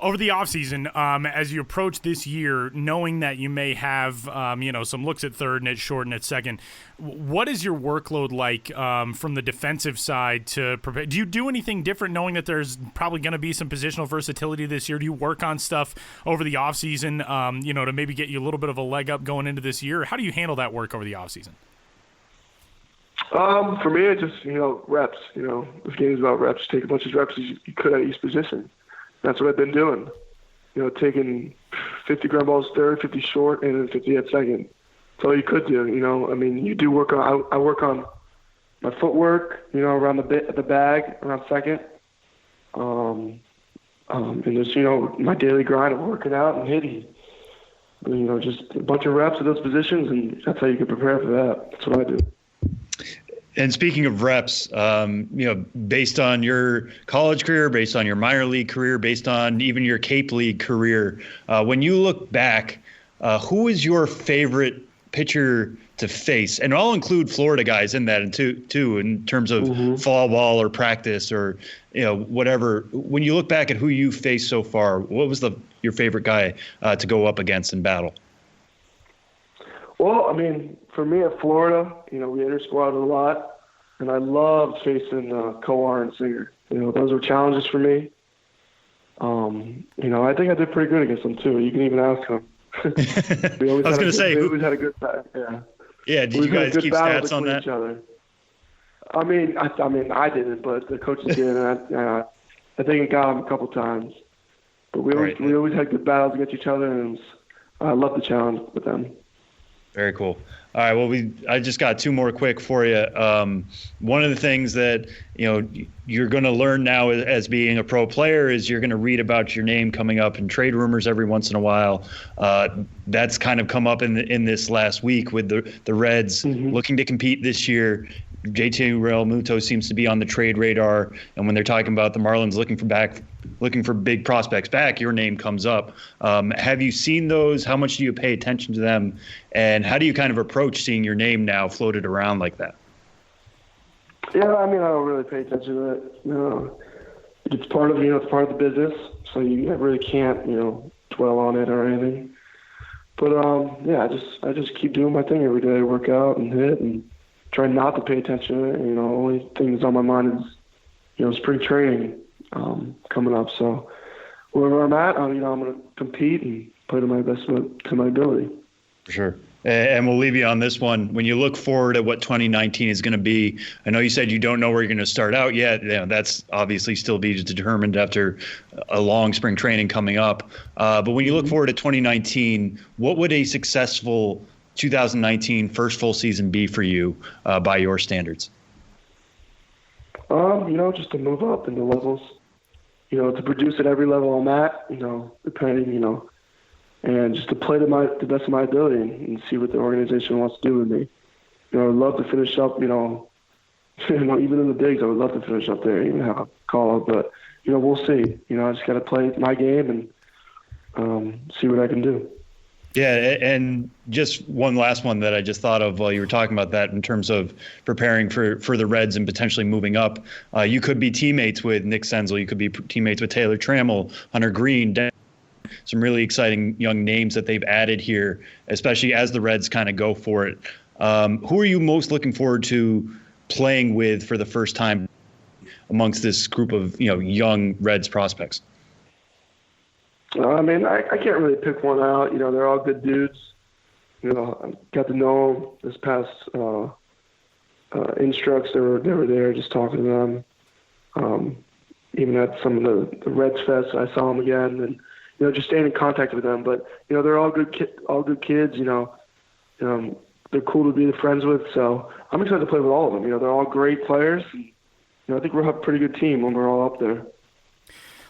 Over the offseason, as you approach this year, knowing that you may have, some looks at third and at short and at second, what is your workload like from the defensive side to prepare? Do you do anything different knowing that there's probably going to be some positional versatility this year? Do you work on stuff over the offseason, to maybe get you a little bit of a leg up going into this year? How do you handle that work over the offseason? For me, it's just, reps. This game is about reps. Take as much as reps as you could at each position. That's what I've been doing. Taking 50 ground balls third, 50 short, and then 50 at second. That's all you could do. You do work on. I work on my footwork. Around the bag, around second. And just my daily grind of working out and hitting. Just a bunch of reps at those positions, and that's how you can prepare for that. That's what I do. And speaking of reps, based on your college career, based on your minor league career, based on even your Cape League career, when you look back, who is your favorite pitcher to face? And I'll include Florida guys in that too, in terms of fall ball or practice or whatever. When you look back at who you faced so far, what was your favorite guy to go up against in battle? Well, for me at Florida, we inter-squatted a lot, and I loved facing Coar and Singer. Those were challenges for me. I think I did pretty good against them too. You can even ask them. We always had a good time. Yeah. Yeah. Did you guys keep stats on that? Each other. I didn't, but the coaches did, and I think it got them a couple times. But we always had good battles against each other, and I loved the challenge with them. Very cool. All right. Well, I just got two more quick for you. One of the things that you're going to learn now as being a pro player is you're going to read about your name coming up in trade rumors every once in a while. That's kind of come up in this last week with the Reds looking to compete this year. JT Realmuto seems to be on the trade radar, and when they're talking about the Marlins looking for big prospects back, your name comes up. Have you seen those? How much do you pay attention to them, and how do you kind of approach seeing your name now floated around like that? Yeah, I don't really pay attention to it. It's part of it's part of the business, so you really can't dwell on it or anything. But I just keep doing my thing every day. I work out and hit and try not to pay attention to it. Only thing that's on my mind is spring training coming up. So wherever I'm at, I'm going to compete and play to my best to my ability. For sure. And we'll leave you on this one. When you look forward at what 2019 is going to be, I know you said you don't know where you're going to start out yet. That's obviously still be determined after a long spring training coming up. But when you look forward to 2019, what would a successful 2019 first full season be for you by your standards? Just to move up in the levels, to produce at every level I'm at, depending, and just to play to the best of my ability and see what the organization wants to do with me. I'd love to finish up, even in the bigs, I would love to finish up there, even have a call up, but, we'll see. I just got to play my game and see what I can do. Yeah, and just one last one that I just thought of while you were talking about that in terms of preparing for the Reds and potentially moving up. You could be teammates with Nick Senzel. You could be teammates with Taylor Trammell, Hunter Green, some really exciting young names that they've added here, especially as the Reds kind of go for it. Who are you most looking forward to playing with for the first time amongst this group of young Reds prospects? I can't really pick one out. They're all good dudes. I got to know them this past instructs. They were there, just talking to them. Even at some of the Reds Fest, I saw them again, and just staying in contact with them. But they're all good kids. They're cool to be friends with. So I'm excited to play with all of them. They're all great players. And, I think we'll have a pretty good team when we're all up there.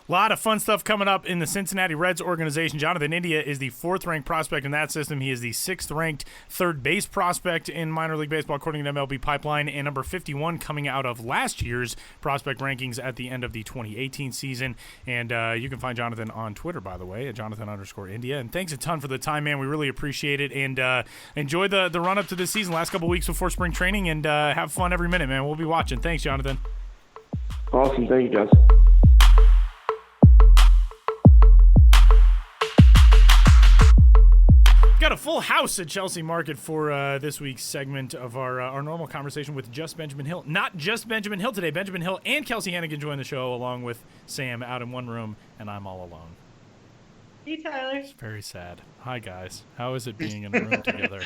A lot of fun stuff coming up in the Cincinnati Reds organization. Jonathan India is the 4th-ranked prospect in that system. He is the 6th-ranked third base prospect in minor league baseball, according to MLB Pipeline, and number 51 coming out of last year's prospect rankings at the end of the 2018 season. And you can find Jonathan on Twitter, by the way, at Jonathan_India. And thanks a ton for the time, man. We really appreciate it. And enjoy the run-up to this season, last couple weeks before spring training, and have fun every minute, man. We'll be watching. Thanks, Jonathan. Awesome. Thank you, guys. full house at Chelsea Market for this week's segment of our normal conversation with just Benjamin Hill. Not just Benjamin Hill today. Benjamin Hill and Kelsie Hannigan join the show along with Sam out in one room, and I'm all alone. Hey, Tyler. It's very sad. Hi, guys. How is it being in a room together?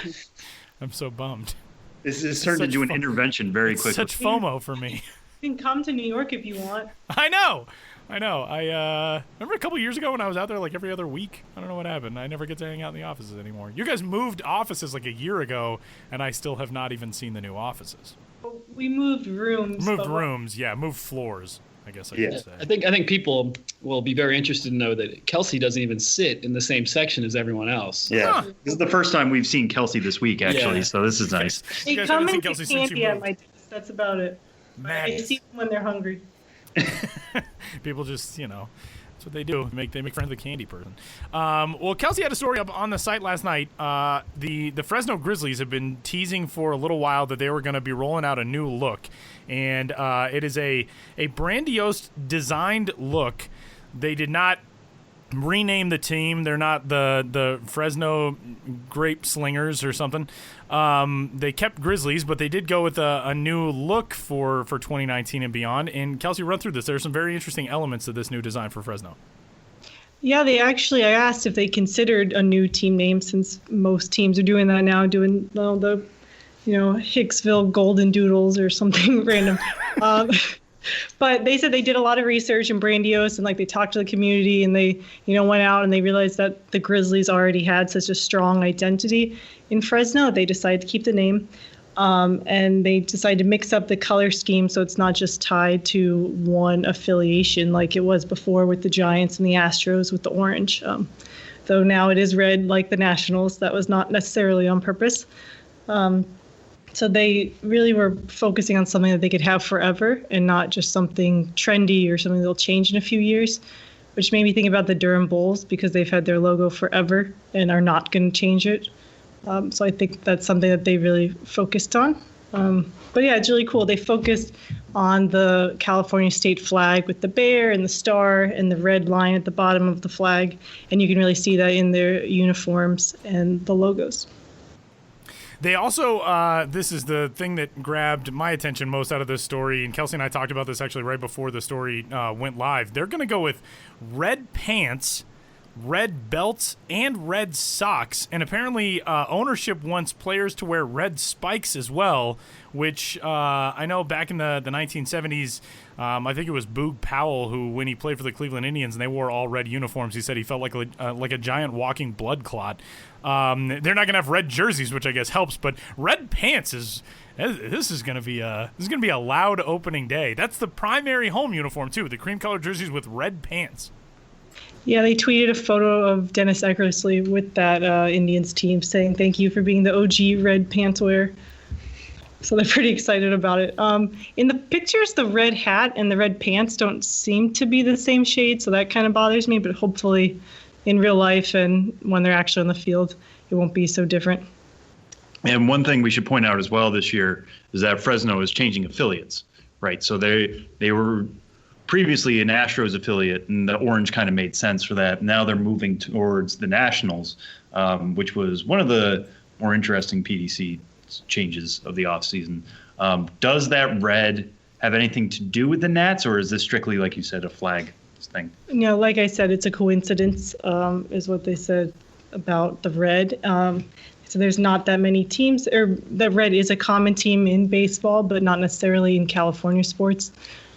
I'm so bummed. This has turned into an intervention very quickly. Such FOMO for me. You can come to New York if you want. I know. I remember a couple years ago when I was out there like every other week. I don't know what happened. I never get to hang out in the offices anymore. You guys moved offices like a year ago, and I still have not even seen the new offices. We moved rooms. Moved floors, I guess I could say. I think people will be very interested to know that Kelsie doesn't even sit in the same section as everyone else. Yeah, This is the first time we've seen Kelsie this week, actually, so this is nice. They come and get candy at my desk. That's about it. I see them when they're hungry. People just, that's what they do. They make friends with the candy person. Well, Kelsie had a story up on the site last night. The Fresno Grizzlies have been teasing for a little while that they were going to be rolling out a new look, and it is a grandiose designed look. They did not rename the team. They're not the Fresno Grape Slingers or something. They kept Grizzlies, but they did go with a new look for 2019 and beyond. And Kelsie, run through this. There are some very interesting elements to this new design for Fresno. Yeah, I asked if they considered a new team name, since most teams are doing that now, doing the Hicksville Golden Doodles or something random. But they said they did a lot of research in Brandeis, and they talked to the community, and they went out and they realized that the Grizzlies already had such a strong identity in Fresno. They decided to keep the name, and they decided to mix up the color scheme so it's not just tied to one affiliation like it was before with the Giants and the Astros with the orange. Though now it is red like the Nationals. That was not necessarily on purpose. So they really were focusing on something that they could have forever and not just something trendy or something that'll change in a few years, which made me think about the Durham Bulls because they've had their logo forever and are not going to change it. So I think that's something that they really focused on. But yeah, it's really cool. They focused on the California state flag with the bear and the star and the red line at the bottom of the flag. And you can really see that in their uniforms and the logos. They also, this is the thing that grabbed my attention most out of this story, and Kelsie and I talked about this actually right before the story went live. They're going to go with red pants, red belts, and red socks, and apparently ownership wants players to wear red spikes as well, which I know back in the 1970s, I think it was Boog Powell who, when he played for the Cleveland Indians and they wore all red uniforms, he said he felt like a giant walking blood clot. They're not going to have red jerseys, which I guess helps, but red pants this is going to be a loud opening day. That's the primary home uniform too, the cream colored jerseys with red pants. Yeah, they tweeted a photo of Dennis Eckersley with that Indians team saying thank you for being the OG red pants wearer. So they're pretty excited about it. In the pictures, the red hat and the red pants don't seem to be the same shade, so that kind of bothers me, but hopefully in real life and when they're actually on the field, it won't be so different. And one thing we should point out as well this year is that Fresno is changing affiliates, right? So they were previously an Astros affiliate, and the orange kind of made sense for that. Now they're moving towards the Nationals, which was one of the more interesting PDC changes of the offseason. Does that red have anything to do with the Nats, or is this strictly, like you said, a flag thing? Like I said, it's a coincidence, is what they said about the red. So there's not that many teams, or the red is a common team in baseball, but not necessarily in California sports,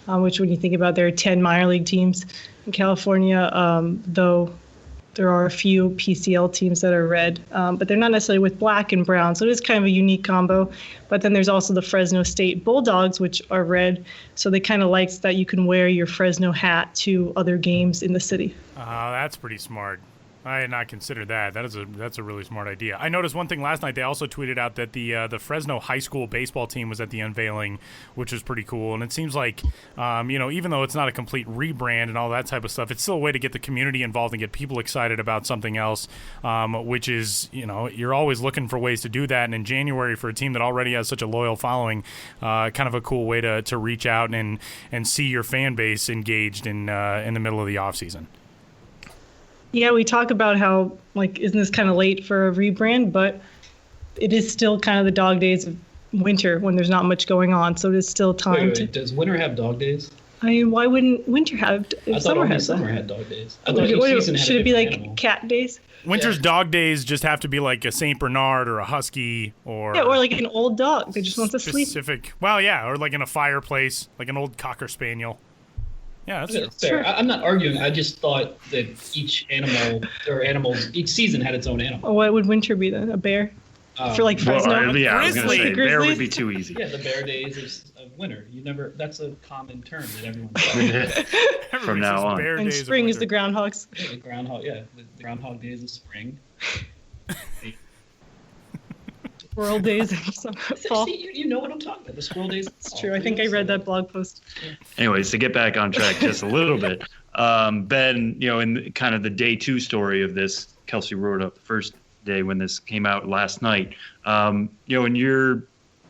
which when you think about, there are 10 minor league teams in California, though there are a few PCL teams that are red, but they're not necessarily with black and brown. So it is kind of a unique combo. But then there's also the Fresno State Bulldogs, which are red. So they kind of likes that you can wear your Fresno hat to other games in the city. That's pretty smart. I had not considered that. That's a really smart idea. I noticed one thing last night. They also tweeted out that the Fresno high school baseball team was at the unveiling, which was pretty cool. And it seems like, even though it's not a complete rebrand and all that type of stuff, it's still a way to get the community involved and get people excited about something else, which is, you're always looking for ways to do that. And in January, for a team that already has such a loyal following, kind of a cool way to reach out and see your fan base engaged in the middle of the offseason. Yeah, we talk about how, like, isn't this kind of late for a rebrand? But it is still kind of the dog days of winter when there's not much going on. So it is still time Wait, does winter have dog days? I mean, why wouldn't winter have? I thought summer only has summer that? had dog days. I thought each season had Should a it be like different animal. cat days? Winter's dog days just have to be like a Saint Bernard or a Husky or Yeah, or like an old dog that just wants to sleep. specific. Well, yeah, or like in a fireplace, like an old Cocker Spaniel. Yeah, that's That's fair. I'm not arguing. I just thought that each animal or animals, each season had its own animal. Oh, what would winter be then? A bear? For like Fresno? Well, yeah, I was going to say, Grizzly. bear would be too easy. Yeah, the bear days of winter. You never. That's a common term that everyone says. Everybody From now says on. bear And days of spring is the winter. groundhogs. The groundhog. Yeah, the groundhog days of spring. Squirrel days of summer, fall. See, you know what I'm talking about. The squirrel days. It's true. I think I read that blog post. Anyways, to get back on track just a little bit, Ben, in kind of the day 2 story of this, Kelsie wrote up the first day when this came out last night. And you're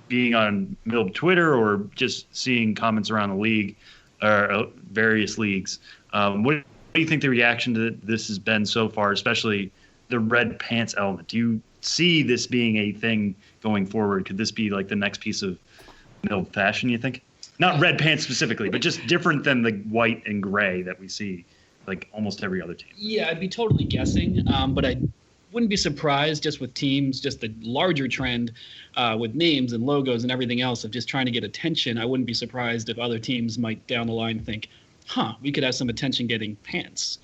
being on Mill Twitter or just seeing comments around the league or various leagues, what do you think the reaction to this has been so far, especially the red pants element? Do you see this being a thing going forward? Could this be like the next piece of Mill fashion, you think? Not red pants specifically, but just different than the white and gray that we see like almost every other team. Yeah, I'd be totally guessing, but I wouldn't be surprised just with teams, just the larger trend with names and logos and everything else of just trying to get attention. I wouldn't be surprised if other teams might down the line think, we could have some attention getting pants,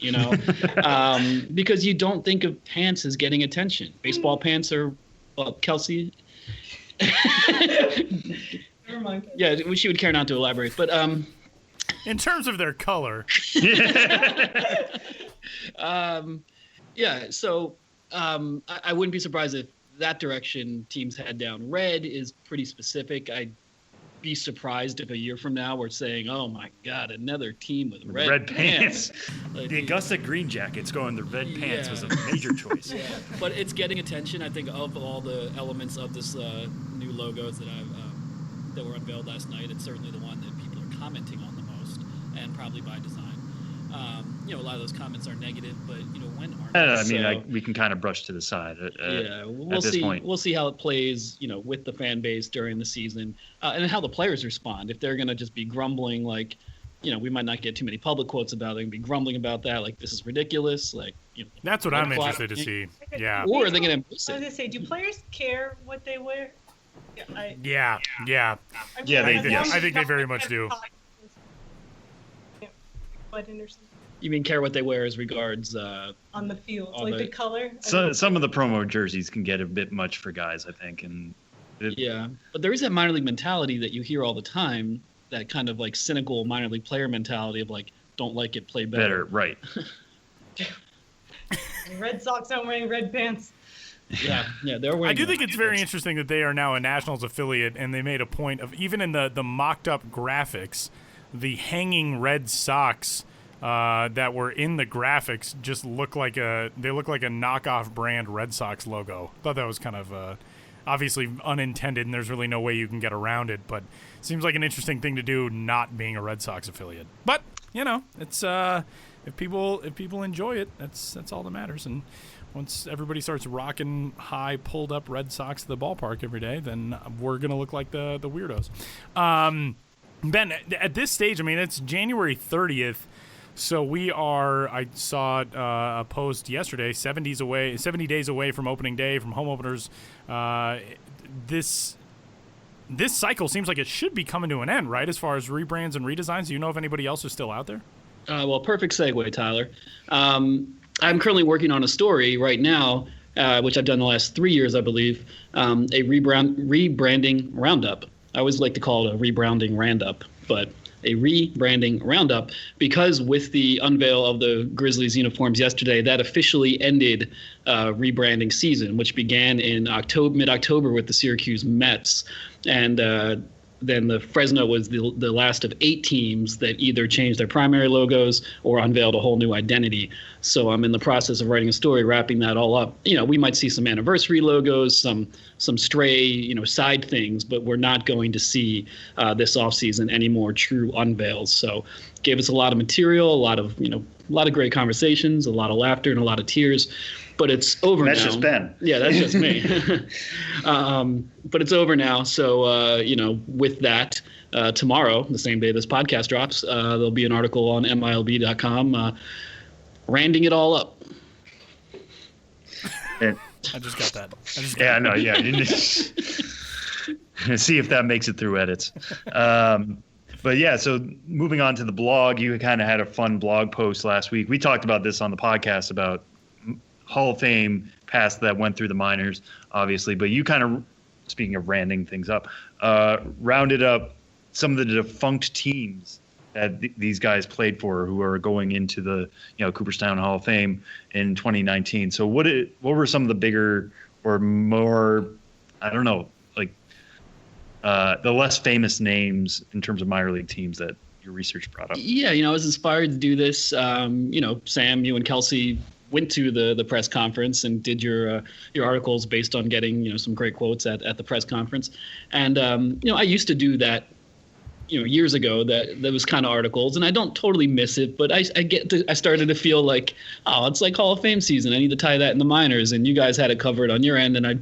because you don't think of pants as getting attention. Baseball pants are, Kelsie. Never mind. Yeah, she would care not to elaborate, but In terms of their color. yeah, so I wouldn't be surprised if that direction teams head down. Red is pretty specific. I'd be surprised if a year from now we're saying, oh my God, another team with red pants. Like, The Augusta Green Jackets going the red pants was a major choice. yeah, but it's getting attention. I think of all the elements of this new logos that were unveiled last night, it's certainly the one that people are commenting on the most, and probably by design. A lot of those comments are negative, but when aren't they? We can kind of brush to the side we'll at this see. point. We'll see how it plays, with the fan base during the season, and how the players respond. If they're going to just be grumbling, like, we might not get too many public quotes about it, and be grumbling about that, like this is ridiculous, like That's what I'm interested to see. Yeah. Or are they going to embrace I was it? gonna say, do players care what they wear? Yeah. Yeah, they do. I think they very much do. Button or something You mean care what they wear as regards? on the field, On like the the- color. So some of the promo jerseys can get a bit much for guys, I think, and Yeah, but there is that minor league mentality that you hear all the time. That kind of like cynical minor league player mentality of like, don't like it, play better, right? Red Sox aren't wearing red pants. Yeah, they're wearing. I do think it's very interesting that they are now a Nationals affiliate, and they made a point of, even in the mocked-up graphics, the hanging Red Sox that were in the graphics just look like a knockoff brand Red Sox logo. Thought that was kind of obviously unintended, and there's really no way you can get around it, but it seems like an interesting thing to do, not being a Red Sox affiliate. But it's if people enjoy it, that's all that matters. And once everybody starts rocking high pulled up Red Sox to the ballpark every day, then we're gonna look like the weirdos. Ben, at this stage, I mean, it's January 30th. So we are, I saw a post yesterday, 70 days away from opening day, from home openers. This cycle seems like it should be coming to an end, right, as far as rebrands and redesigns? Do you know if anybody else is still out there? Well, perfect segue, Tyler. I'm currently working on a story right now, which I've done the last 3 years, I believe, a rebranding roundup. I always like to call it a rebranding roundup, but a rebranding roundup, because with the unveil of the Grizzlies uniforms yesterday, that officially ended rebranding season, which began in mid-October with the Syracuse Mets. And then the Fresno was the last of 8 teams that either changed their primary logos or unveiled a whole new identity. So I'm in the process of writing a story, wrapping that all up. We might see some anniversary logos, some stray, side things, but we're not going to see this offseason any more true unveils. So gave us a lot of material, a lot of great conversations, a lot of laughter, and a lot of tears. But it's over now. That's just Ben. Yeah, that's just me. But it's over now. So, with that, tomorrow, the same day this podcast drops, there'll be an article on MILB.com randing it all up. I just got that. I know. Yeah. See if that makes it through edits. But yeah, so moving on to the blog, you kind of had a fun blog post last week. We talked about this on the podcast about Hall of Fame paths that went through the minors, obviously. But you kind of, speaking of rounding things up, rounded up some of the defunct teams that these guys played for who are going into the Cooperstown Hall of Fame in 2019. So what were some of the bigger or more, I don't know, like the less famous names in terms of minor league teams that your research brought up? Yeah, I was inspired to do this. Sam, you and Kelsie went to the press conference and did your articles based on getting some great quotes at the press conference. And I used to do that years ago, that was kind of articles, and I don't totally miss it, but I started to feel like, it's like Hall of Fame season. I need to tie that in the minors, and you guys had it covered on your end, and I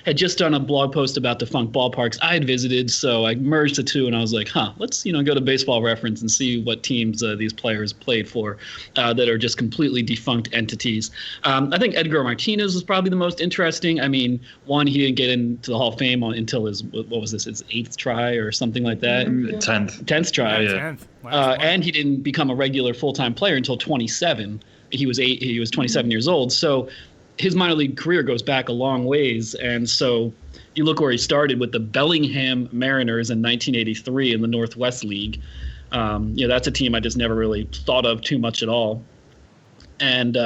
had just done a blog post about defunct ballparks I had visited, so I merged the two, and I was like, let's go to Baseball Reference and see what teams these players played for that are just completely defunct entities. I think Edgar Martinez was probably the most interesting. I mean, one, he didn't get into the Hall of Fame until his 8th try or something like that. 10th try. Yeah, 10th. And he didn't become a regular full-time player until 27. He was 27 years old. So his minor league career goes back a long ways. And so you look where he started with the Bellingham Mariners in 1983 in the Northwest League. That's a team I just never really thought of too much at all. And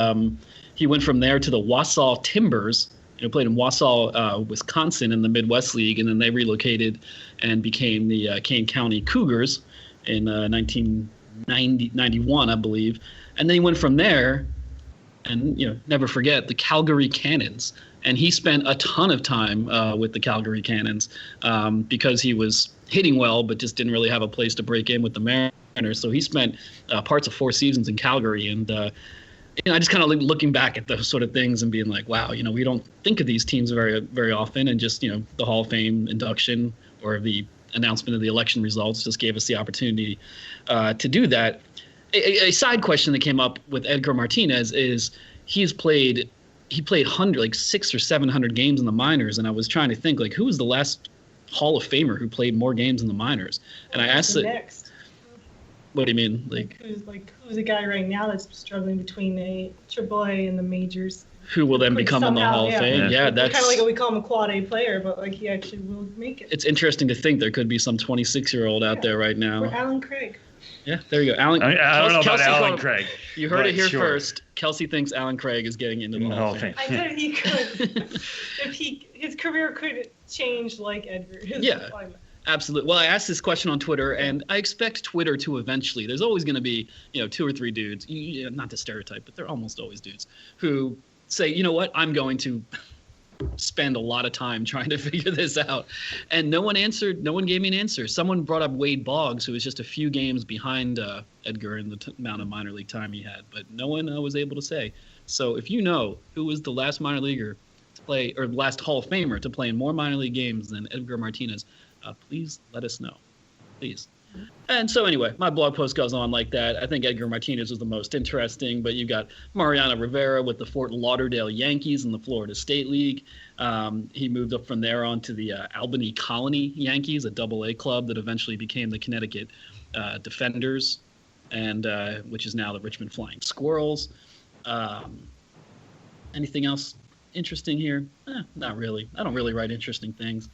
he went from there to the Wausau Timbers. Played in Wausau, Wisconsin in the Midwest League, and then they relocated and became the Kane County Cougars in 1991, I believe. And then he went from there, and never forget, the Calgary Cannons. And he spent a ton of time with the Calgary Cannons because he was hitting well, but just didn't really have a place to break in with the Mariners. So he spent parts of 4 seasons in Calgary, and I just kind of looking back at those sort of things and being like, wow, we don't think of these teams very, very often. And just, the Hall of Fame induction or the announcement of the election results just gave us the opportunity to do that. A side question that came up with Edgar Martinez is he played 600 or 700 games in the minors. And I was trying to think, who was the last Hall of Famer who played more games in the minors? And I asked next. What do you mean? Who's a guy right now that's struggling between a AAA and the majors? Who will then become in the Hall of Fame? Yeah, that's kind of like we call him a quad A player, but he actually will make it. It's interesting to think there could be some 26-year-old out there right now. Or Alan Craig. Yeah, there you go. I don't know about Alan Craig. You heard it here first. Kelsie thinks Alan Craig is getting into the Hall of Fame. I said he could. His career could change like Edgar. Absolutely. Well, I asked this question on Twitter, and I expect Twitter to eventually. There's always going to be, 2 or 3 dudes, not to stereotype, but they're almost always dudes who say, you know what, I'm going to spend a lot of time trying to figure this out. And no one answered. No one gave me an answer. Someone brought up Wade Boggs, who was just a few games behind Edgar in the amount of minor league time he had, but no one was able to say. So if you know who was the last minor leaguer to play, or last Hall of Famer to play in more minor league games than Edgar Martinez, please let us know, please. And so anyway, my blog post goes on like that. I think Edgar Martinez was the most interesting, but you've got Mariano Rivera with the Fort Lauderdale Yankees in the Florida State League. He moved up from there on to the Albany Colony Yankees, a AA club that eventually became the Connecticut Defenders, and which is now the Richmond Flying Squirrels. Anything else interesting here? Not really. I don't really write interesting things.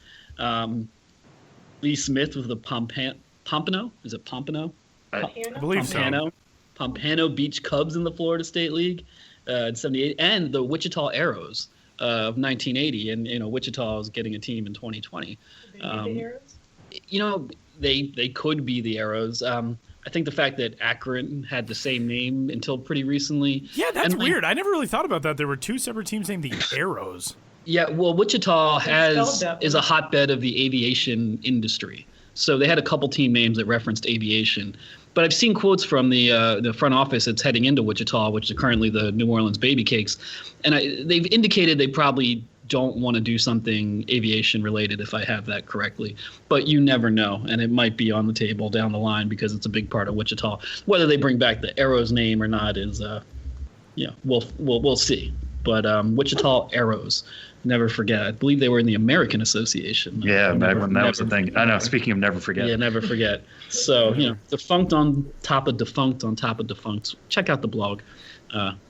Lee Smith with the Pompano. Is it Pompano? I believe so. Pompano Beach Cubs in the Florida State League in 78, and the Wichita Arrows of 1980. And Wichita is getting a team in 2020. The Arrows? They could be the Arrows. I think the fact that Akron had the same name until pretty recently. Yeah, that's weird. I never really thought about that. There were 2 separate teams named the Arrows. Yeah, well, Wichita is a hotbed of the aviation industry. So they had a couple team names that referenced aviation. But I've seen quotes from the front office that's heading into Wichita, which is currently the New Orleans Baby Cakes. And they've indicated they probably don't want to do something aviation related, if I have that correctly. But you never know. And it might be on the table down the line because it's a big part of Wichita. Whether they bring back the Arrows name or not is, we'll see. But Wichita Arrows, never forget. I believe they were in the American Association. Yeah, back when that was the thing. I know. Speaking of never forget. Yeah, never forget. So, defunct on top of defunct on top of defunct. Check out the blog,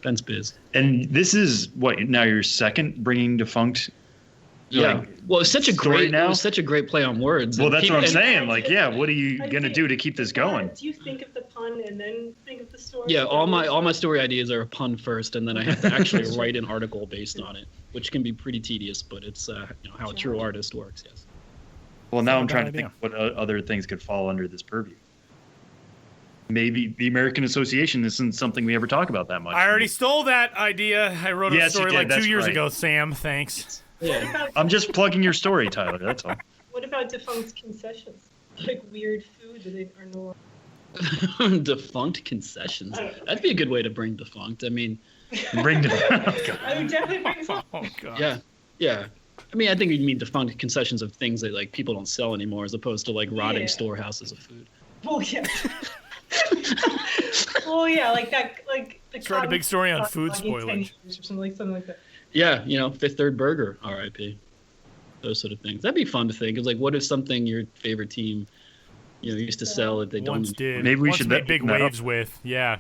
Ben's Biz. And this is what now your second bringing defunct. Yeah. Well, it's such a great play on words. Well, that's what I'm saying. Like, yeah, what are you gonna do to keep this going? Do you think of the pun and then think of the story? Yeah, all my story ideas are a pun first, and then I have to actually write an article based on it, which can be pretty tedious, but it's how a true artist works. Yes. Well, now I'm trying to think what other things could fall under this purview. Maybe the American Association isn't something we ever talk about that much. I already stole that idea. I wrote a story like 2 years right. ago, Sam. Thanks. Yeah. I'm just plugging your story, Tyler. That's all. What about defunct concessions? Like weird food that are no longer. Defunct concessions. That'd be a good way to bring defunct. I mean, bring defunct. I would definitely bring some. Oh, God. Yeah. I mean, I think you mean defunct concessions of things that like people don't sell anymore, as opposed to like rotting storehouses of food. Oh yeah. Oh yeah, like that, like the. Let's write a big story on food spoilage or something like that. Yeah, Fifth Third Burger, R.I.P. Those sort of things. That'd be fun to think. It's like, what is something your favorite team, used to sell that they once don't? Did. Maybe we once should made big waves up. with. Yeah,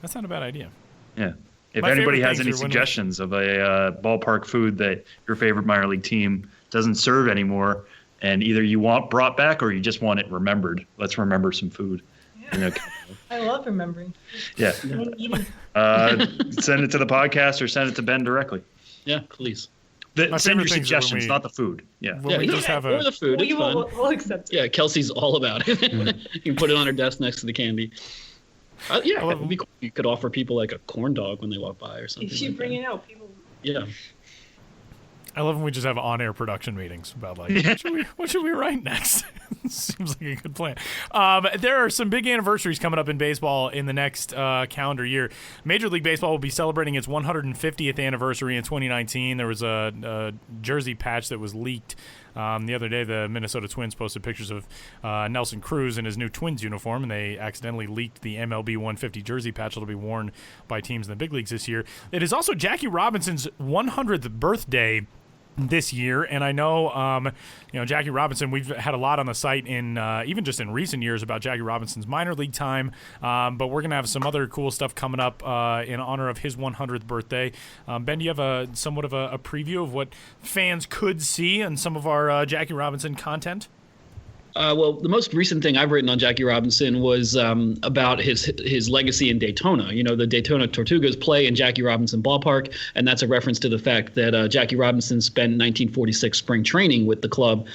that's not a bad idea. Yeah. If My anybody favorite has any things are when suggestions of a ballpark food that your favorite minor league team doesn't serve anymore, and either you want brought back or you just want it remembered, let's remember some food. Yeah. I love remembering. Yeah. Send it to the podcast or send it to Ben directly. Yeah, please. Send your suggestions, not the food. Yeah. We just have or the food. It's fun. We'll accept it. Yeah, Kelsey's all about it. You can put it on her desk next to the candy. You could offer people like a corn dog when they walk by or something. If you bring it out, people. Yeah. I love when we just have on-air production meetings about like what should we write next. Seems like a good plan. There are some big anniversaries coming up in baseball in the next calendar year. Major League Baseball will be celebrating its 150th anniversary in 2019. There was a jersey patch that was leaked the other day. The Minnesota Twins posted pictures of Nelson Cruz in his new Twins uniform, and they accidentally leaked the MLB 150 jersey patch that will be worn by teams in the big leagues this year. It is also Jackie Robinson's 100th birthday this year, and I know Jackie Robinson, we've had a lot on the site in even just in recent years about Jackie Robinson's minor league time, but we're gonna have some other cool stuff coming up in honor of his 100th birthday. Ben, do you have somewhat of a preview of what fans could see in some of our Jackie Robinson content? Well, the most recent thing I've written on Jackie Robinson was about his legacy in Daytona. The Daytona Tortugas play in Jackie Robinson Ballpark, and that's a reference to the fact that Jackie Robinson spent 1946 spring training with the club,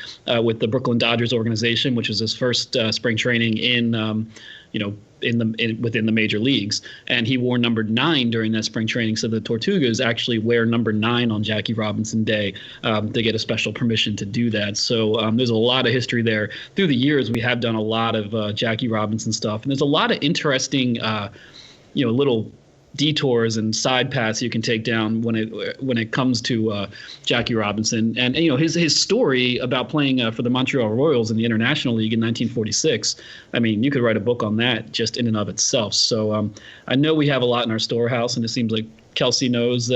with the Brooklyn Dodgers organization, which was his first spring training within the major leagues, and he wore number 9 during that spring training. So the Tortugas actually wear number 9 on Jackie Robinson Day to get a special permission to do that. So there's a lot of history there. Through the years, we have done a lot of Jackie Robinson stuff, and there's a lot of interesting, little detours and side paths you can take down when it comes to Jackie Robinson, and his story about playing for the Montreal Royals in the International League in 1946. I mean, you could write a book on that just in and of itself. So I know we have a lot in our storehouse, and it seems like Kelsie knows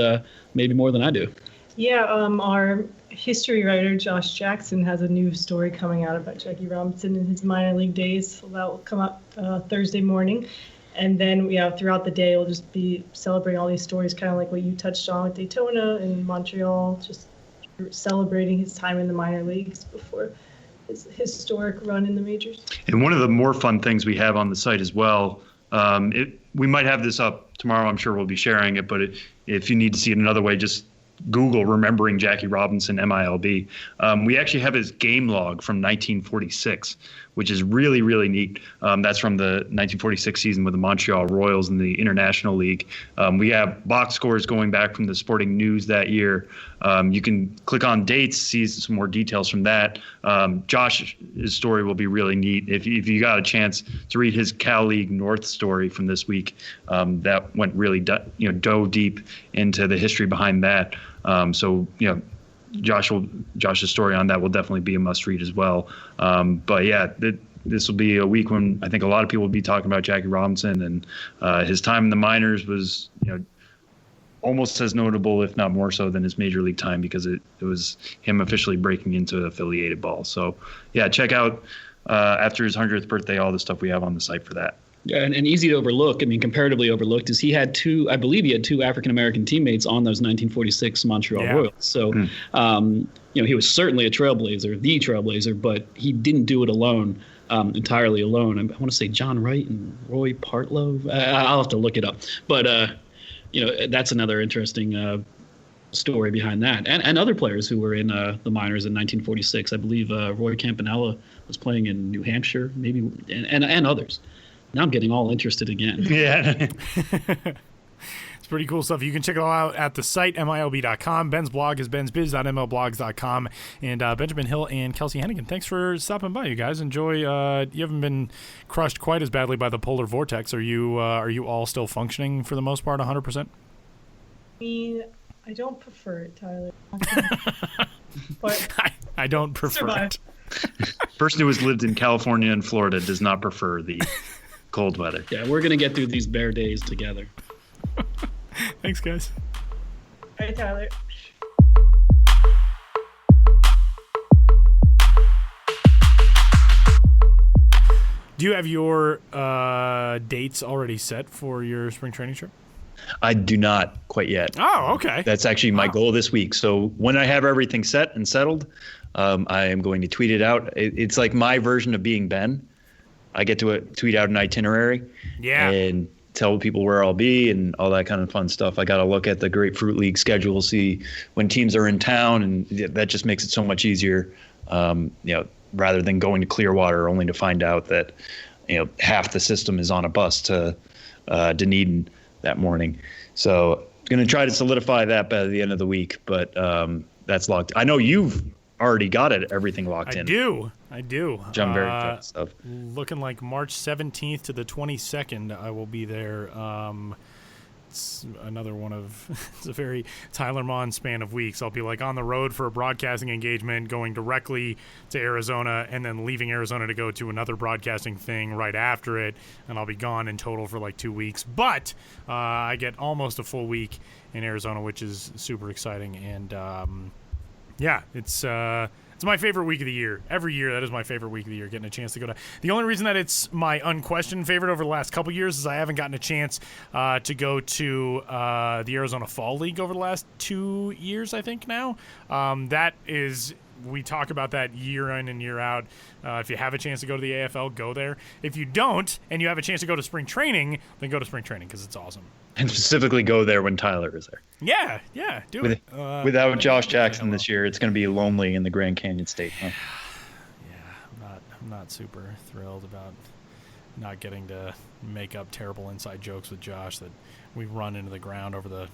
maybe more than I do. Yeah, our history writer Josh Jackson has a new story coming out about Jackie Robinson in his minor league days. So that will come up Thursday morning. And then, throughout the day, we'll just be celebrating all these stories, kind of like what you touched on with Daytona and Montreal, just celebrating his time in the minor leagues before his historic run in the majors. And one of the more fun things we have on the site as well, we might have this up tomorrow. I'm sure we'll be sharing it, but if you need to see it another way, just Google Remembering Jackie Robinson, MILB. We actually have his game log from 1946, which is really, really neat. That's from the 1946 season with the Montreal Royals in the International League. We have box scores going back from the Sporting News that year. You can click on dates, see some more details from that. Josh's story will be really neat. If you got a chance to read his Cal League North story from this week, that went really dove deep into the history behind that. Josh's story on that will definitely be a must read as well. But yeah, this will be a week when I think a lot of people will be talking about Jackie Robinson, and his time in the minors was almost as notable, if not more so, than his major league time, because it was him officially breaking into affiliated ball. So yeah, check out after his 100th birthday all the stuff we have on the site for that. Yeah, and easy to overlook, I mean, comparatively overlooked, is he had two African-American teammates on those 1946 Montreal Royals. So, he was certainly the trailblazer, but he didn't do it alone, entirely alone. I want to say John Wright and Roy Partlow. I'll have to look it up. But, that's another interesting story behind that. And other players who were in the minors in 1946. I believe Roy Campanella was playing in New Hampshire, maybe, and others. Now I'm getting all interested again. Yeah. It's pretty cool stuff. You can check it all out at the site, milb.com. Ben's blog is bensbiz.mlblogs.com. And Benjamin Hill and Kelsie Hennigan, thanks for stopping by, you guys. Enjoy. You haven't been crushed quite as badly by the polar vortex. Are you all still functioning for the most part 100%? I mean, I don't prefer it, Tyler. But I don't prefer it. Person who has lived in California and Florida does not prefer the cold weather. Yeah, we're going to get through these bear days together. Thanks, guys. All right, Tyler. Do you have your dates already set for your spring training trip? I do not quite yet. Oh, okay. That's actually my goal this week. So when I have everything set and settled, I am going to tweet it out. It's like my version of being Ben. I get to tweet out an itinerary and tell people where I'll be and all that kind of fun stuff. I got to look at the Grapefruit League schedule, see when teams are in town, and that just makes it so much easier, rather than going to Clearwater only to find out that, half the system is on a bus to Dunedin that morning. So going to try to solidify that by the end of the week, but that's locked. I know you've already got everything locked in. I do. Which I'm very proud of. Looking like March 17th to the 22nd, I will be there. It's another one of it's a very Tyler Mon span of weeks. I'll be like on the road for a broadcasting engagement, going directly to Arizona, and then leaving Arizona to go to another broadcasting thing right after it, and I'll be gone in total for like 2 weeks. But I get almost a full week in Arizona, which is super exciting. And it's my favorite week of the year. Every year, that is my favorite week of the year, getting a chance to go to. The only reason that it's my unquestioned favorite over the last couple years is I haven't gotten a chance to go to the Arizona Fall League over the last 2 years, I think now. That is, we talk about that year in and year out. If you have a chance to go to the AFL, go there. If you don't, and you have a chance to go to spring training, then go to spring training because it's awesome. And specifically go there when Tyler is there. Yeah, do it. Without Josh Jackson this year, it's going to be lonely in the Grand Canyon State. Huh? Yeah, I'm not super thrilled about not getting to make up terrible inside jokes with Josh that we run into the ground over the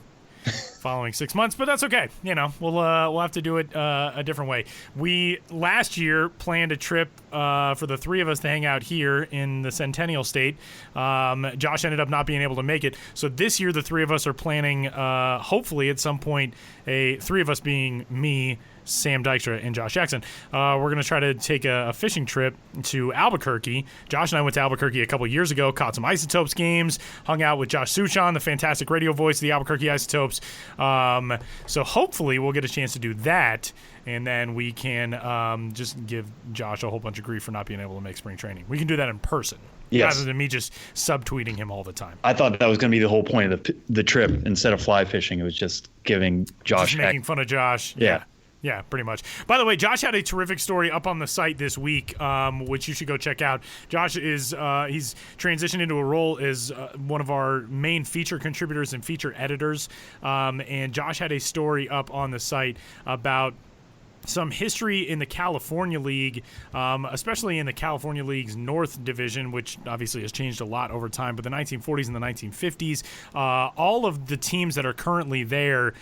following 6 months, but that's okay. We'll have to do it a different way. We last year planned a trip for the three of us to hang out here in the Centennial State. Josh ended up not being able to make it, so this year the three of us are planning, hopefully at some point, three of us being me, Sam Dykstra, and Josh Jackson. We're going to try to take a fishing trip to Albuquerque. Josh and I went to Albuquerque a couple years ago, caught some Isotopes games, hung out with Josh Suchan, the fantastic radio voice of the Albuquerque Isotopes. So hopefully we'll get a chance to do that, and then we can just give Josh a whole bunch of grief for not being able to make spring training. We can do that in person. Yes. Rather than me just subtweeting him all the time. I thought that was going to be the whole point of the trip. Instead of fly fishing, it was just giving Josh... Just making fun of Josh. Yeah, pretty much. By the way, Josh had a terrific story up on the site this week, which you should go check out. Josh is he's transitioned into a role as one of our main feature contributors and feature editors. And Josh had a story up on the site about some history in the California League, especially in the California League's North Division, which obviously has changed a lot over time, but the 1940s and the 1950s, all of the teams that are currently there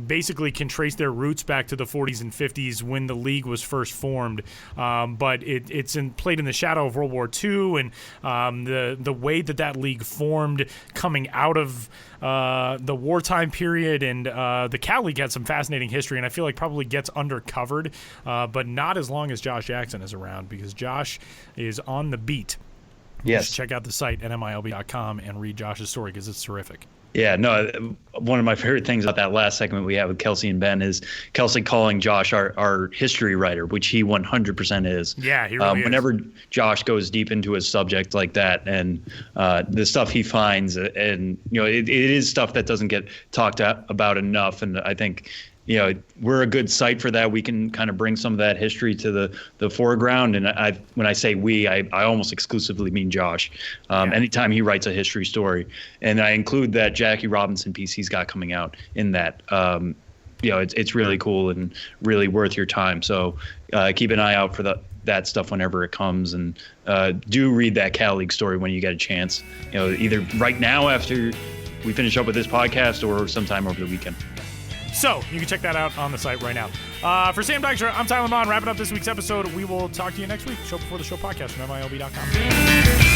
basically can trace their roots back to the 40s and 50s when the league was first formed. But it's played in the shadow of World War II, and the way that league formed coming out of the wartime period, and the Cal League had some fascinating history, and I feel like probably gets undercovered, but not as long as Josh Jackson is around, because Josh is on the beat. Yes. Just check out the site, nmilb.com, and read Josh's story, because it's terrific. Yeah, no, one of my favorite things about that last segment we had with Kelsie and Ben is Kelsie calling Josh our history writer, which he 100% is. Yeah, he really is. Whenever Josh goes deep into a subject like that, and the stuff he finds, and it is stuff that doesn't get talked about enough, and I think we're a good site for that. We can kind of bring some of that history to the foreground. And when I say we, I almost exclusively mean Josh. Anytime he writes a history story, and I include that Jackie Robinson piece he's got coming out in that, it's really cool and really worth your time. So keep an eye out for that stuff whenever it comes, and do read that Cal League story when you get a chance. Either right now after we finish up with this podcast, or sometime over the weekend. So you can check that out on the site right now. For Sam Dykstra, I'm Tyler Mon. Wrapping up this week's episode. We will talk to you next week. Show Before the Show podcast from MILB.com.